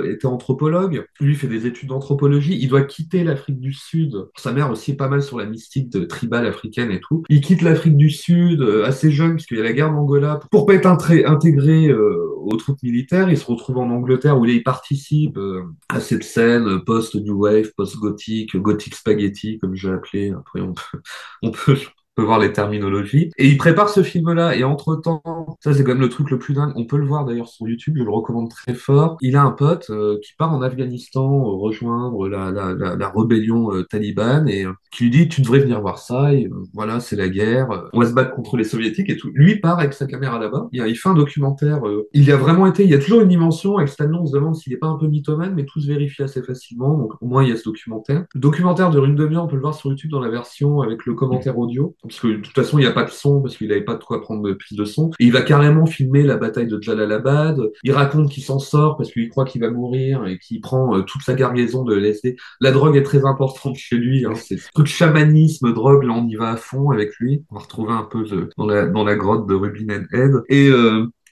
était anthropologue, lui fait des études d'anthropologie, il doit quitter l'Afrique du Sud. Sa mère aussi est pas mal sur la mystique tribale africaine et tout. Il quitte l'Afrique du Sud assez jeune, puisqu'il y a la guerre d'Angola, pour pas être intégré aux troupes militaires. Il se retrouve en Angleterre où il participe à cette scène post-New Wave, post-gothique, gothic spaghetti, comme j'ai appelé. Après, on peut voir les terminologies. Et il prépare ce film-là, et entre-temps, ça c'est quand même le truc le plus dingue, on peut le voir d'ailleurs sur YouTube, je le recommande très fort, il a un pote qui part en Afghanistan rejoindre la rébellion talibane, et qui lui dit, tu devrais venir voir ça, et voilà, c'est la guerre, on va se battre contre les soviétiques et tout. Lui part avec sa caméra là-bas, il fait un documentaire, il y a vraiment été, il y a toujours une dimension, avec Stanley on se demande s'il est pas un peu mythomane, mais tout se vérifie assez facilement, donc au moins il y a ce documentaire. Le documentaire dure une demi-heure, on peut le voir sur YouTube dans la version avec le commentaire audio, parce que de toute façon il n'y a pas de son, parce qu'il n'avait pas de quoi prendre de prise de son, et il va carrément filmer la bataille de Jalalabad, il raconte qu'il s'en sort parce qu'il croit qu'il va mourir, et qu'il prend toute sa cargaison de LSD. La drogue est très importante chez lui, hein, c'est ce truc chamanisme, drogue, là on y va à fond avec lui, on va retrouver un peu dans la grotte de Rubin and Head, et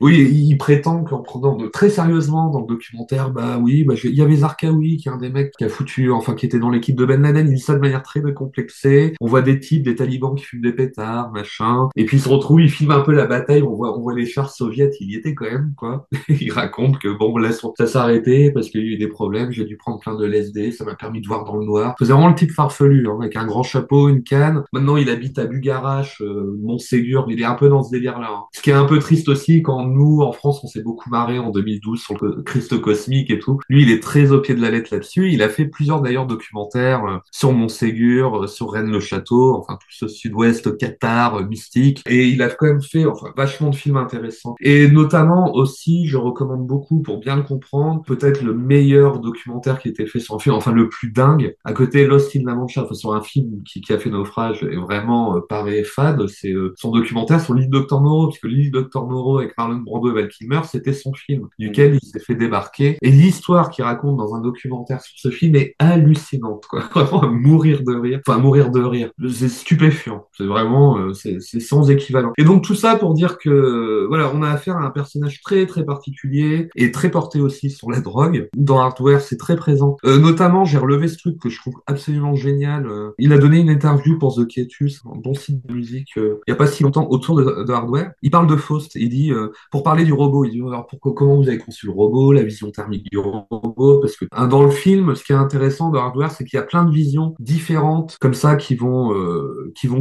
oui, il prétend qu'en prenant très sérieusement dans le documentaire, bah oui, il y avait Zarqawi, qui est un des mecs qui a foutu, enfin qui était dans l'équipe de Ben Laden, il dit ça de manière très décomplexée. On voit des types, des talibans qui fument des pétards, machin. Et puis il se retrouve, il filme un peu la bataille, on voit les chars soviétiques, il y était quand même, quoi. Il raconte que bon, là, ça s'est arrêté parce qu'il y a eu des problèmes, j'ai dû prendre plein de LSD, ça m'a permis de voir dans le noir. C'est vraiment le type farfelu, hein, avec un grand chapeau, une canne. Maintenant, il habite à Bugarache, Montségur, il est un peu dans ce délire-là, hein. Ce qui est un peu triste aussi quand nous, en France, on s'est beaucoup marré en 2012 sur le Christ cosmique et tout. Lui, il est très au pied de la lettre là-dessus. Il a fait plusieurs d'ailleurs documentaires sur Montségur, sur Rennes-le-Château, enfin tout ce sud-ouest Qatar, mystique. Et il a quand même fait vachement de films intéressants. Et notamment aussi, je recommande beaucoup pour bien le comprendre, peut-être le meilleur documentaire qui a été fait sur un film, enfin le plus dingue, à côté Lost in La Mancha, enfin sur un film qui a fait naufrage et vraiment paraît fade, c'est son documentaire sur l'île Docteur Moreau, parce que l'île Docteur Moreau avec Marlon Brando et Val Kilmer, c'était son film, duquel il s'est fait débarquer. Et l'histoire qu'il raconte dans un documentaire sur ce film est hallucinante, quoi. Vraiment à mourir de rire. Enfin, à mourir de rire. C'est stupéfiant. C'est vraiment, c'est sans équivalent. Et donc, tout ça pour dire que, voilà, on a affaire à un personnage très, très particulier et très porté aussi sur la drogue. Dans Hardware, c'est très présent. Notamment, j'ai relevé ce truc que je trouve absolument génial. Il a donné une interview pour The Quietus, un bon site de musique, il y a pas si longtemps, autour de Hardware. Il parle de Faust. Il dit, pour parler du robot, il dit, alors comment vous avez conçu le robot, la vision thermique du robot, parce que dans le film, ce qui est intéressant de Hardware, c'est qu'il y a plein de visions différentes, comme ça, qui vont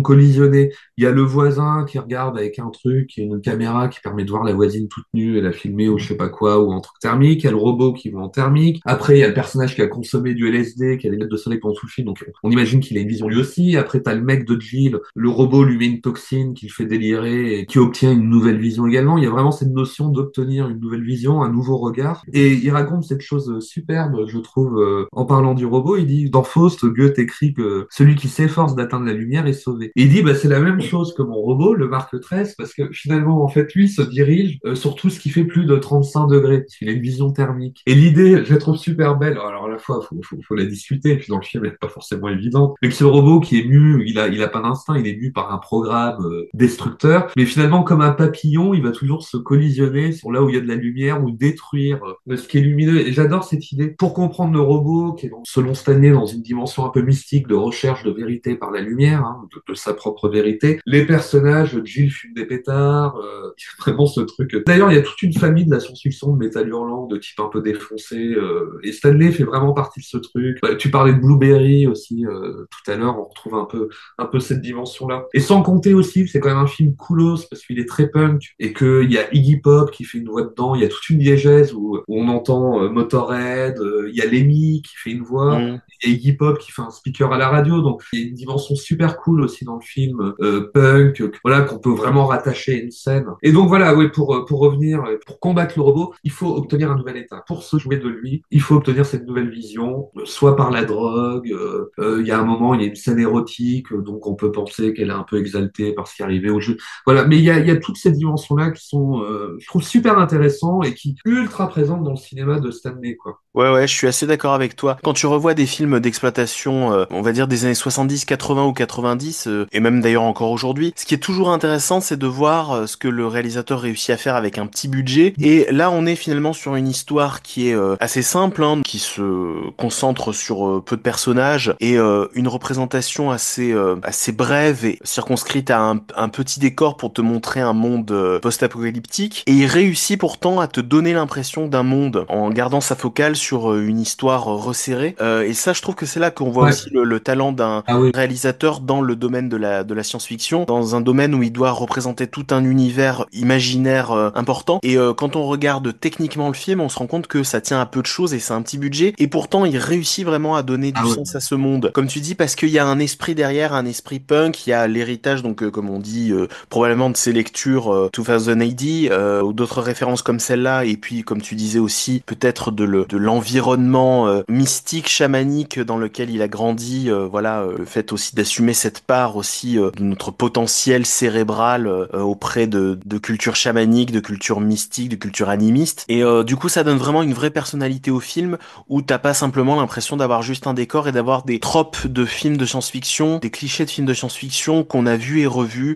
collisionner. Il y a le voisin qui regarde avec un truc, une caméra qui permet de voir la voisine toute nue et la filmer ou je sais pas quoi, ou en truc thermique. Il y a le robot qui va en thermique. Après, il y a le personnage qui a consommé du LSD, qui a des lunettes de soleil pendant tout le film, donc on imagine qu'il a une vision lui aussi. Après, t'as le mec de Jill, le robot lui met une toxine qui le fait délirer et qui obtient une nouvelle vision également. Il y a vraiment cette notion d'obtenir une nouvelle vision, un nouveau regard. Et il raconte cette chose superbe, je trouve, en parlant du robot. Il dit, dans Faust, Goethe écrit que celui qui s'efforce d'atteindre la lumière est sauvé. Et il dit, bah, c'est la même chose que mon robot, le Mark 13, parce que finalement, en fait, lui se dirige sur tout ce qui fait plus de 35 degrés, parce qu'il a une vision thermique. Et l'idée, je la trouve super belle. Alors, à la fois, faut la discuter, et puis dans le film, elle n'est pas forcément évidente. Mais que ce robot qui est mu, il a pas d'instinct, il est mu par un programme destructeur. Mais finalement, comme un papillon, il va toujours se collisionner sur là où il y a de la lumière ou détruire ce qui est lumineux. Et j'adore cette idée. Pour comprendre le robot, qui est selon Stanley dans une dimension un peu mystique de recherche de vérité par la lumière, hein, de sa propre vérité, les personnages, Jill fume des pétards, il y a vraiment ce truc. D'ailleurs, il y a toute une famille de la science-fiction de métal hurlant, de type un peu défoncé, et Stanley fait vraiment partie de ce truc. Tu parlais de Blueberry aussi tout à l'heure, on retrouve un peu cette dimension-là. Et sans compter aussi, c'est quand même un film coolos parce qu'il est très punk et qu'il y a Iggy Pop qui fait une voix dedans, il y a toute une diégèse où on entend Motorhead, il y a Lemmy qui fait une voix, il y a Iggy Pop qui fait un speaker à la radio, donc il y a une dimension super cool aussi dans le film, punk, voilà, qu'on peut vraiment rattacher à une scène. Et donc voilà, oui, pour revenir, pour combattre le robot, il faut obtenir un nouvel état. Pour se jouer de lui, il faut obtenir cette nouvelle vision, soit par la drogue, il y a un moment, il y a une scène érotique, donc on peut penser qu'elle est un peu exaltée par ce qui est arrivé au jeu. Voilà, mais il y a toutes ces dimensions-là qui sont, je trouve, super intéressantes et qui ultra présentes dans le cinéma de Stanley, quoi. Ouais, je suis assez d'accord avec toi. Quand tu revois des films d'exploitation, on va dire des années 70, 80 ou 90, et même d'ailleurs encore aujourd'hui, ce qui est toujours intéressant, c'est de voir ce que le réalisateur réussit à faire avec un petit budget. Et là, on est finalement sur une histoire qui est assez simple, hein, qui se concentre sur peu de personnages et une représentation assez brève et circonscrite à un petit décor pour te montrer un monde post-apocalyptique. Et il réussit pourtant à te donner l'impression d'un monde en gardant sa focale sur une histoire resserrée. Et ça, je trouve que c'est là qu'on voit aussi le talent d'un réalisateur dans le domaine de la science-fiction, dans un domaine où il doit représenter tout un univers imaginaire important. Et quand on regarde techniquement le film, on se rend compte que ça tient à peu de choses et c'est un petit budget. Et pourtant, il réussit vraiment à donner du sens à ce monde. Comme tu dis, parce qu'il y a un esprit derrière, un esprit punk, il y a l'héritage, donc comme on dit, probablement de ses lectures 2080 ou d'autres références comme celle-là. Et puis, comme tu disais aussi, peut-être de l'environnement mystique, chamanique dans lequel il a grandi. Voilà, le fait aussi d'assumer cette part aussi de notre potentiel cérébral auprès de culture chamanique, de culture mystique, de culture animiste. Et du coup, ça donne vraiment une vraie personnalité au film où t'as pas simplement l'impression d'avoir juste un décor et d'avoir des tropes de films de science-fiction, des clichés de films de science-fiction qu'on a vus et revus.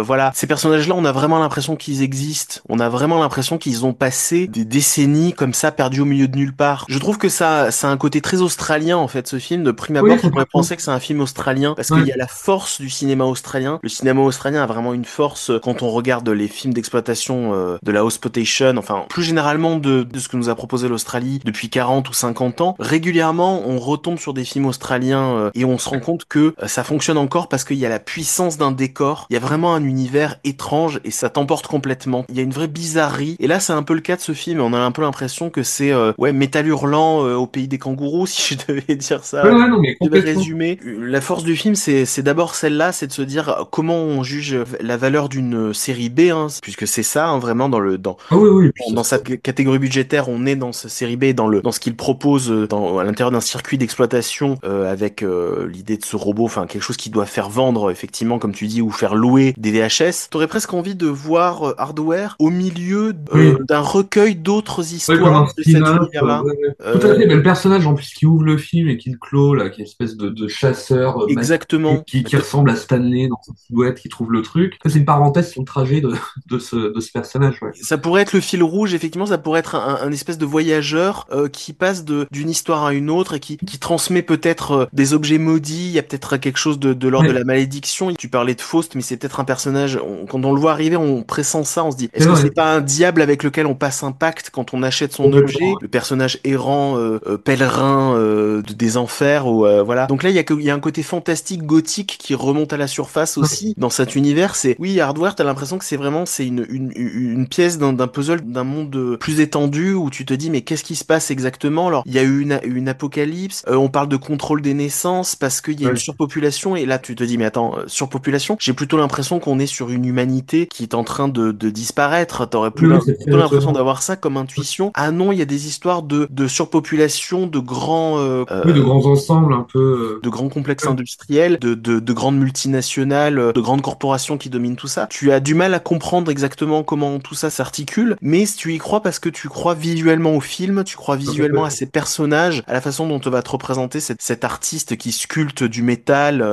Voilà, ces personnages-là, on a vraiment l'impression qu'ils existent. On a vraiment l'impression qu'ils ont passé des décennies comme ça, perdus au milieu de nulle part. Je trouve que ça a un côté très australien, en fait, ce film. De prime abord, on pourrait penser que c'est un film australien parce qu'il y a la force du cinéma australien. Le cinéma australien a vraiment une force quand on regarde les films d'exploitation de la Hospitation, enfin, plus généralement de ce que nous a proposé l'Australie depuis 40 ou 50 ans. Régulièrement, on retombe sur des films australiens et on se rend compte que ça fonctionne encore parce qu'il y a la puissance d'un décor. Il y a vraiment un univers étrange et ça t'emporte complètement. Il y a une vraie bizarrerie. Et là, c'est un peu le cas de ce film. On a un peu l'impression que c'est métal hurlant au pays des kangourous, si je devais dire ça. Non, mais je devais résumer. La force du film, c'est d'abord celle-là, c'est de se dire comment on juge la valeur d'une série B, hein, puisque c'est ça, hein, vraiment dans sa catégorie budgétaire, on est dans cette série B, dans ce qu'il propose à l'intérieur d'un circuit d'exploitation avec l'idée de ce robot, enfin quelque chose qui doit faire vendre effectivement, comme tu dis, ou faire louer des VHS. T'aurais presque envie de voir Hardware au milieu d'un recueil d'autres histoires de cet univers-là. Tout à fait, mais le personnage en plus qui ouvre le film et qui le clôt, là, qui est une espèce de chasseur exactement qui ressemble à Stanley dans sa silhouette, qui trouve le truc. C'est une parenthèse sur le trajet de ce personnage. Ouais. Ça pourrait être le fil rouge, effectivement, ça pourrait être un espèce de voyageur qui passe d'une histoire à une autre et qui transmet peut-être des objets maudits. Il y a peut-être quelque chose de l'ordre de la malédiction. Tu parlais de Faust, mais c'est peut-être un personnage, quand on le voit arriver, on pressent ça, on se dit, est-ce que c'est pas un diable avec lequel on passe un pacte quand on achète son objet, le personnage errant, pèlerin des enfers, ou voilà. Donc là, il y a un côté fantastique, gothique qui remonte à la surface aussi dans cet univers. C'est Hardware, t'as l'impression que c'est une pièce d'un puzzle d'un monde plus étendu où tu te dis mais qu'est-ce qui se passe exactement? Alors il y a eu une apocalypse, on parle de contrôle des naissances parce qu'il y a une surpopulation et là tu te dis mais attends, surpopulation, j'ai plutôt l'impression qu'on est sur une humanité qui est en train de disparaître. T'aurais Oui, c'est très plutôt l'impression étonnant. d'avoir ça comme intuition. Ah non, il y a des histoires de surpopulation, Oui, de grands ensembles un peu. de grands complexes Ouais. industriels, de grandes multinationales, de grandes corporations qui dominent tout ça. Tu as du mal à comprendre exactement comment tout ça s'articule, mais si tu y crois parce que tu crois visuellement au film, tu crois visuellement à ces personnages, à la façon dont on va te représenter cet artiste qui sculpte du métal,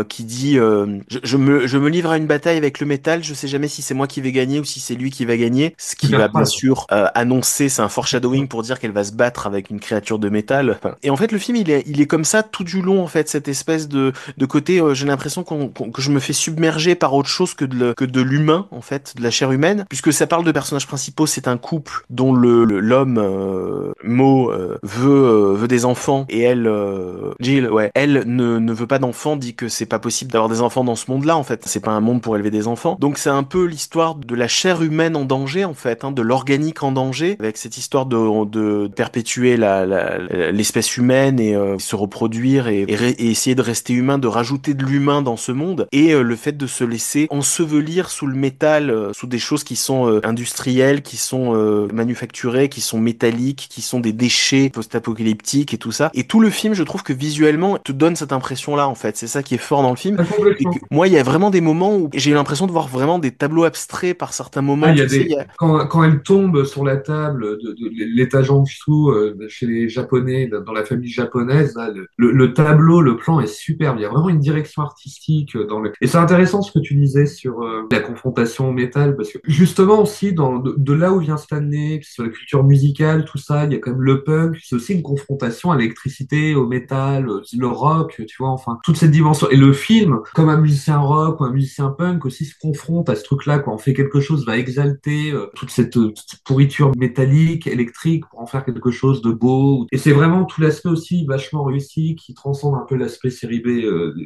qui dit je me livre à une bataille avec le métal, je sais jamais si c'est moi qui vais gagner ou si c'est lui qui va gagner, ce qui va Super bien phrase. sûr annoncer, c'est un foreshadowing pour dire qu'elle va se battre avec une créature de métal. Enfin, et en fait le film il est comme ça tout du long en fait, cette espèce de côté, j'ai l'impression que je me fais submerger par autre chose que de l'humain en fait, de la chair humaine, puisque ça parle de personnages principaux, c'est un couple dont l'homme Mo veut des enfants et elle Jill ouais, elle ne veut pas d'enfants, dit que c'est pas possible d'avoir des enfants dans ce monde-là en fait, c'est pas un monde pour élever des enfants. Donc c'est un peu l'histoire de la chair humaine en danger en fait, hein, de l'organique en danger, avec cette histoire de perpétuer l'espèce humaine et se reproduire et essayer de rester humain, de rajouter de l'humain dans ce monde, et le fait de se laisser ensevelir sous le métal, sous des choses qui sont industrielles, qui sont manufacturées, qui sont métalliques, qui sont des déchets post-apocalyptiques et tout ça. Et tout le film, je trouve que visuellement te donne cette impression-là en fait. C'est ça qui est fort dans le film. Ah, Et complètement. que, moi, il y a vraiment des moments où j'ai eu l'impression de voir vraiment des tableaux abstraits par certains Ah, moments. il y a Tu sais, il des y a... quand elle tombe sur la table de l'étage en dessous chez les Japonais dans la famille japonaise, là, le tableau, le plan est superbe. Il y a vraiment une direction artistique dans le. Et c'est intéressant ce que tu disais sur la confrontation au métal parce que justement aussi de là où vient Stanley, que ce soit la culture musicale, tout ça, il y a quand même le punk. C'est aussi une confrontation à l'électricité, au métal, le rock, tu vois. Enfin, toute cette dimension. Et le film, comme un musicien rock ou un musicien punk aussi se confronte à ce truc-là, quoi. On fait quelque chose, va exalter toute cette pourriture métallique, électrique, pour en faire quelque chose de beau. Et c'est vraiment tout l'aspect aussi vachement réussi qui transcende un peu l'aspect série B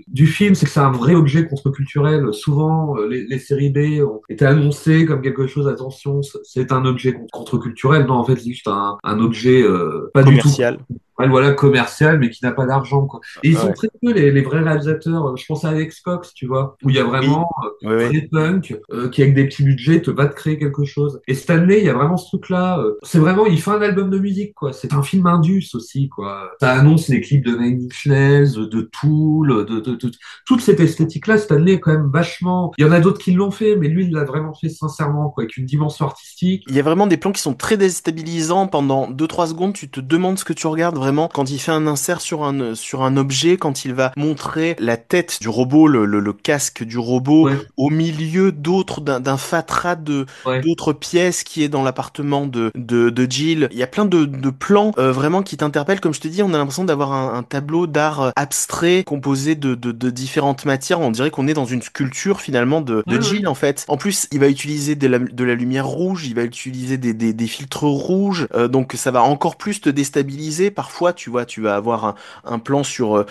du film, c'est que c'est un vrai objet contre-culturel. Souvent, les séries B ont été annoncées comme quelque chose, attention, c'est un objet contre-culturel. Non, en fait, c'est juste un objet pas du tout commercial. voilà, commercial, mais qui n'a pas d'argent, quoi. Et ils sont Ouais. très peu, les vrais réalisateurs. Je pense à Alex Cox, tu vois, où il y a Oui. vraiment Oui, oui. vrai punk, qui avec des petits budgets va te créer quelque chose. Et Stanley, il y a vraiment ce truc-là. C'est vraiment, il fait un album de musique, quoi. C'est un film indus aussi, quoi. Ça annonce les clips de Nine Inch Nails, de Tool, toute cette esthétique-là. Stanley est quand même vachement. Il y en a d'autres qui l'ont fait, mais lui, il l'a vraiment fait sincèrement, quoi, avec une dimension artistique. Il y a vraiment des plans qui sont très déstabilisants. Pendant 2-3 secondes, tu te demandes ce que tu regardes vraiment. Quand il fait un insert sur un objet, quand il va montrer la tête du robot, le casque du robot, Ouais, au milieu d'un fatras ouais. d'autres pièces qui est dans l'appartement de Jill. Il y a plein de plans vraiment qui t'interpellent. Comme je te dis, on a l'impression d'avoir un tableau d'art abstrait composé de différentes matières. On dirait qu'on est dans une sculpture finalement Ouais, de ouais. Jill en fait. En plus, il va utiliser de la lumière rouge, il va utiliser des filtres rouges, donc ça va encore plus te déstabiliser. Parfois, tu vois, tu vas avoir un plan sur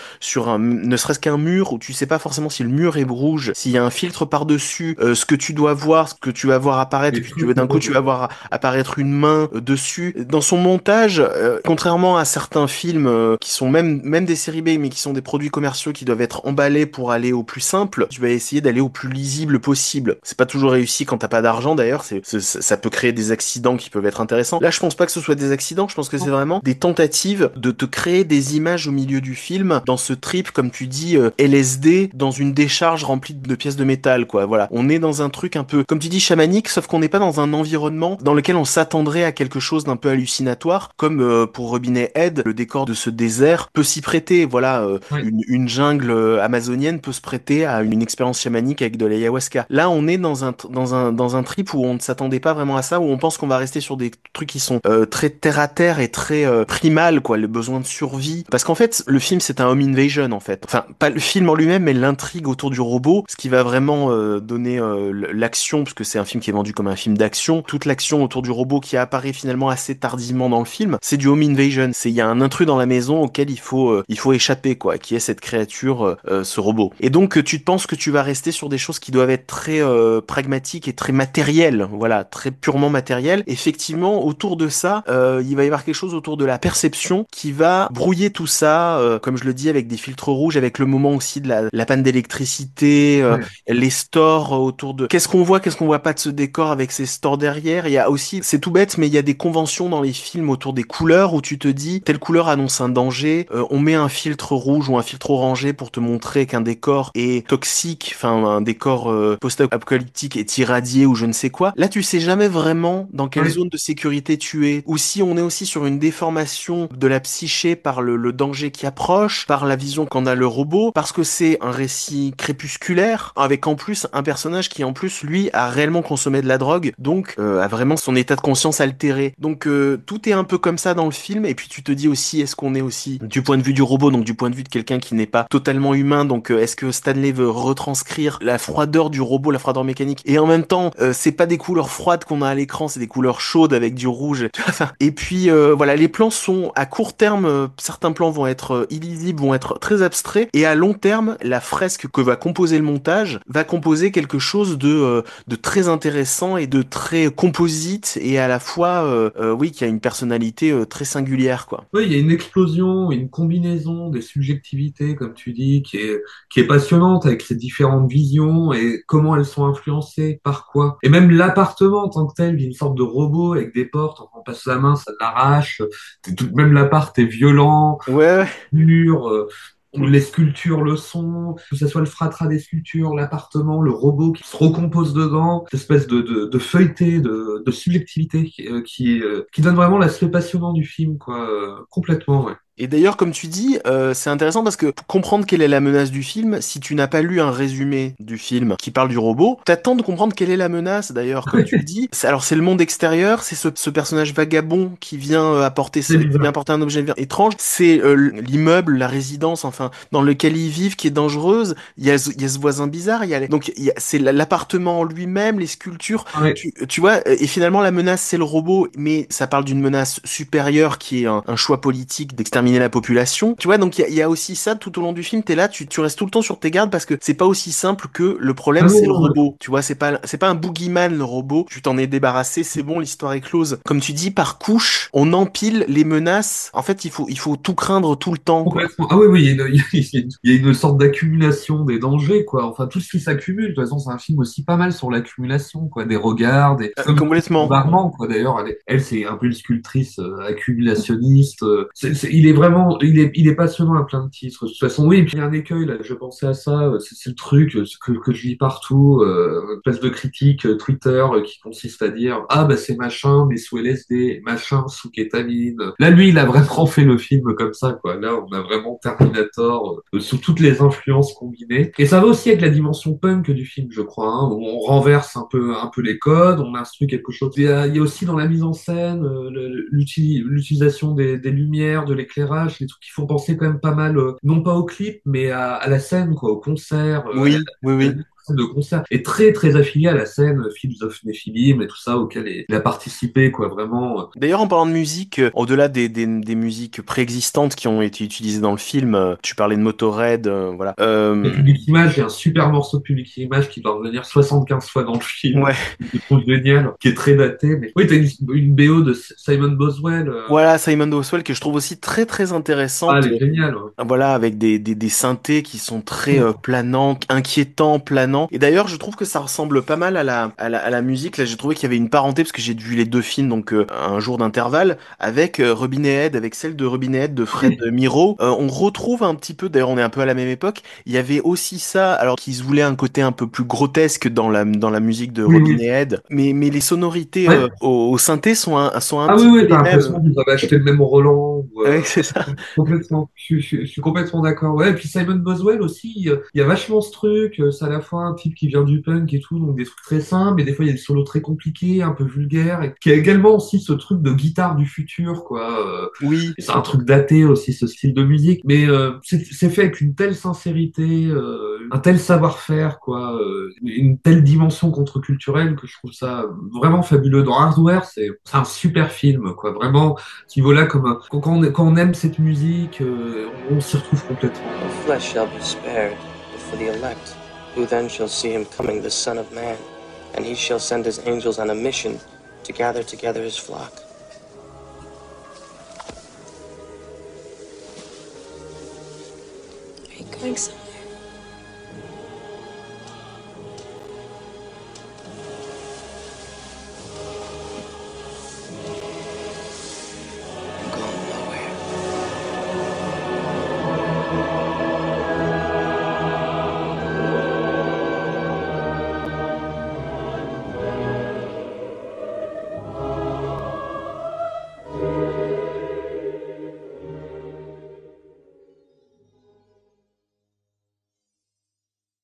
ne serait-ce qu'un mur où tu sais pas forcément si le mur est rouge, s'il y a un filtre par-dessus, ce que tu dois voir, ce que tu vas voir apparaître, Les puis tu trucs, veux d'un coup tu vas voir apparaître une main dessus. Dans son montage, contrairement à certains films qui sont même des séries B, mais qui sont des produits commerciaux qui doivent être emballés pour aller au plus simple, tu vas essayer d'aller au plus lisible possible. C'est pas toujours réussi quand t'as pas d'argent d'ailleurs, ça peut créer des accidents qui peuvent être intéressants. Là, je pense pas que ce soit des accidents, je pense que c'est vraiment des tentatives de te créer des images au milieu du film, dans ce trip, comme tu dis, LSD, dans une décharge remplie de pièces de métal, quoi. Voilà. On est dans un truc un peu, comme tu dis, chamanique, sauf qu'on n'est pas dans un environnement dans lequel on s'attendrait à quelque chose d'un peu hallucinatoire, comme pour Robinet Head, le décor de ce désert peut s'y prêter. Voilà, ouais. une jungle amazonienne peut se prêter à une expérience chamanique avec de l'ayahuasca. Là, on est dans un trip où on ne s'attendait pas vraiment à ça, où on pense qu'on va rester sur des trucs qui sont très terre à terre et très primal, quoi, le besoin de survie. Parce qu'en fait, le film c'est un home invasion en fait. Enfin, pas le film en lui-même, mais l'intrigue autour du robot, ce qui va vraiment donner l'action, parce que c'est un film qui est vendu comme un film d'action. Toute l'action autour du robot qui apparaît finalement assez tardivement dans le film, c'est du home invasion. Il y a un intrus dans la maison auquel il faut échapper, quoi, qui est cette créature, ce robot. Et donc tu te penses que tu vas rester sur des choses qui doivent être très pragmatiques et très matérielles, voilà, très purement matérielles. Effectivement, autour de ça, il va y avoir quelque chose autour de la perception qui va brouiller tout ça, comme je le dis, avec des filtres rouges, avec le moment aussi de la panne d'électricité, Ouais. les stores autour de... qu'est-ce qu'on voit pas de ce décor avec ces stores derrière. Il y a aussi, c'est tout bête, mais il y a des conventions dans les films autour des couleurs où tu te dis, telle couleur annonce un danger, on met un filtre rouge ou un filtre orangé pour te montrer qu'un décor est toxique, enfin un décor post-apocalyptique est irradié ou je ne sais quoi. Là, tu sais jamais vraiment dans quelle Ouais. zone de sécurité tu es, ou si on est aussi sur une déformation de la psyché par le danger qui approche, par la vision qu'en a le robot, parce que c'est un récit crépusculaire, avec en plus un personnage qui en plus, lui, a réellement consommé de la drogue, donc a vraiment son état de conscience altéré. Donc tout est un peu comme ça dans le film, et puis tu te dis aussi, est-ce qu'on est aussi du point de vue du robot, donc du point de vue de quelqu'un qui n'est pas totalement humain, donc est-ce que Stanley veut retranscrire la froideur du robot, la froideur mécanique, et en même temps, c'est pas des couleurs froides qu'on a à l'écran, c'est des couleurs chaudes avec du rouge, tu vois, enfin, et puis voilà, les plans sont à court terme, certains plans vont être illisibles, vont être très abstraits, et à long terme, la fresque que va composer le montage va composer quelque chose de très intéressant et de très composite, et à la fois, oui, qui a une personnalité très singulière, quoi. Oui, il y a une explosion, une combinaison des subjectivités, comme tu dis, qui est passionnante avec ces différentes visions et comment elles sont influencées par quoi. Et même l'appartement en tant que tel, d'une sorte de robot avec des portes, on passe la main, ça l'arrache. Même l'appart est violent, Ouais, dur, les sculptures le sont, que ce soit le fratras des sculptures, l'appartement, le robot qui se recompose dedans, cette espèce de feuilleté, de subjectivité qui donne vraiment l'aspect passionnant du film, quoi, complètement, ouais. et d'ailleurs, comme tu dis, c'est intéressant parce que pour comprendre quelle est la menace du film, si tu n'as pas lu un résumé du film qui parle du robot, t'attends de comprendre quelle est la menace, d'ailleurs, comme tu le dis. Alors, c'est le monde extérieur, c'est ce personnage vagabond qui vient C'est qui vient bizarre. apporter un objet étrange, c'est l'immeuble, la résidence, enfin, dans lequel ils vivent, qui est dangereuse. Il y a ce voisin bizarre, donc c'est l'appartement en lui-même, les sculptures. Ouais. Tu vois, et finalement, la menace, c'est le robot, mais ça parle d'une menace supérieure qui est un choix politique d'exterminer la population. Tu vois, donc il y a aussi ça tout au long du film. T'es là, tu restes tout le temps sur tes gardes parce que c'est pas aussi simple que le Ah problème, non, c'est le non, robot. Tu vois, c'est pas un boogeyman, le robot. Tu t'en es débarrassé, c'est bon, l'histoire est close. Comme tu dis, par couche, on empile les menaces. En fait, il faut tout craindre tout le temps, quoi. complètement. Ah oui, oui, il y a une sorte d'accumulation des dangers, quoi. Enfin, tout ce qui s'accumule. De toute façon, c'est un film aussi pas mal sur l'accumulation, quoi. Des regards, des... Comme Complètement. Barman, quoi. D'ailleurs, elle, c'est un peu une sculptrice accumulationniste. Il est vraiment, il est passionnant à plein de titres. De toute façon, oui, et puis il y a un écueil, là. Je pensais à ça. C'est le truc que je lis partout. Une espèce de critique Twitter qui consiste à dire, ah, bah, c'est machin, mais sous LSD, machin, sous kétamine. Là, lui, il a vraiment fait le film comme ça, quoi. Là, on a vraiment Terminator sous toutes les influences combinées. Et ça va aussi avec la dimension punk du film, je crois, hein, où on renverse un peu les codes, on instruit quelque chose. Il y a aussi dans la mise en scène l'utilisation des lumières, de l'éclairage, des trucs qui font penser quand même pas mal, non pas au clip, mais à la scène, quoi, au concert, Oui, oui, à la oui. scène de concert, et très très affilié à la scène Fields of Nephilim et tout ça auquel il a participé, quoi, vraiment. D'ailleurs, en parlant de musique, au-delà des musiques préexistantes qui ont été utilisées dans le film, tu parlais de Motorhead, voilà. Le Public Image, il y a un super morceau de Public Image qui doit revenir 75 fois dans le film, Ouais. que je trouve génial, qui est très daté. Mais... Oui, t'as une BO de Simon Boswell. Voilà, Simon Boswell, que je trouve aussi très très Ah, intéressante. elle est géniale. Ouais. Voilà, avec des synthés qui sont très planants, inquiétants, planants. Et d'ailleurs, je trouve que ça ressemble pas mal à la musique. Là, j'ai trouvé qu'il y avait une parenté, parce que j'ai vu les deux films, donc un jour d'intervalle, avec Robin Head, avec celle de Robin Head de Fred Miro. On retrouve un petit peu, d'ailleurs, on est un peu à la même époque. Il y avait aussi ça, alors qu'ils voulaient un côté un peu plus grotesque dans la musique de Oui, Robin oui. Head. Mais les sonorités Ouais. au synthé sont un Ah oui, petit oui, peu t'as les mêmes. l'impression qu'ils avaient acheté le même Roland. Ou, Ouais, c'est ça. complètement. Je suis complètement d'accord. Ouais, et puis Simon Boswell aussi, il y a vachement ce truc. C'est à la fois un type qui vient du punk et tout, donc des trucs très simples, mais des fois il y a des solos très compliqués, un peu vulgaires, et qui a également aussi ce truc de guitare du futur, quoi. Oui. Et c'est un truc daté aussi, ce style de musique, mais c'est fait avec une telle sincérité, un tel savoir-faire, quoi, une telle dimension contre-culturelle que je trouve ça vraiment fabuleux. Dans Hardware, c'est un super film, quoi. Vraiment, ce niveau-là, comme quand on aime cette musique, on s'y retrouve complètement. No flesh shall be spared, but for the elect, who then shall see him coming, the Son of Man, and he shall send his angels on a mission to gather together his flock. think so.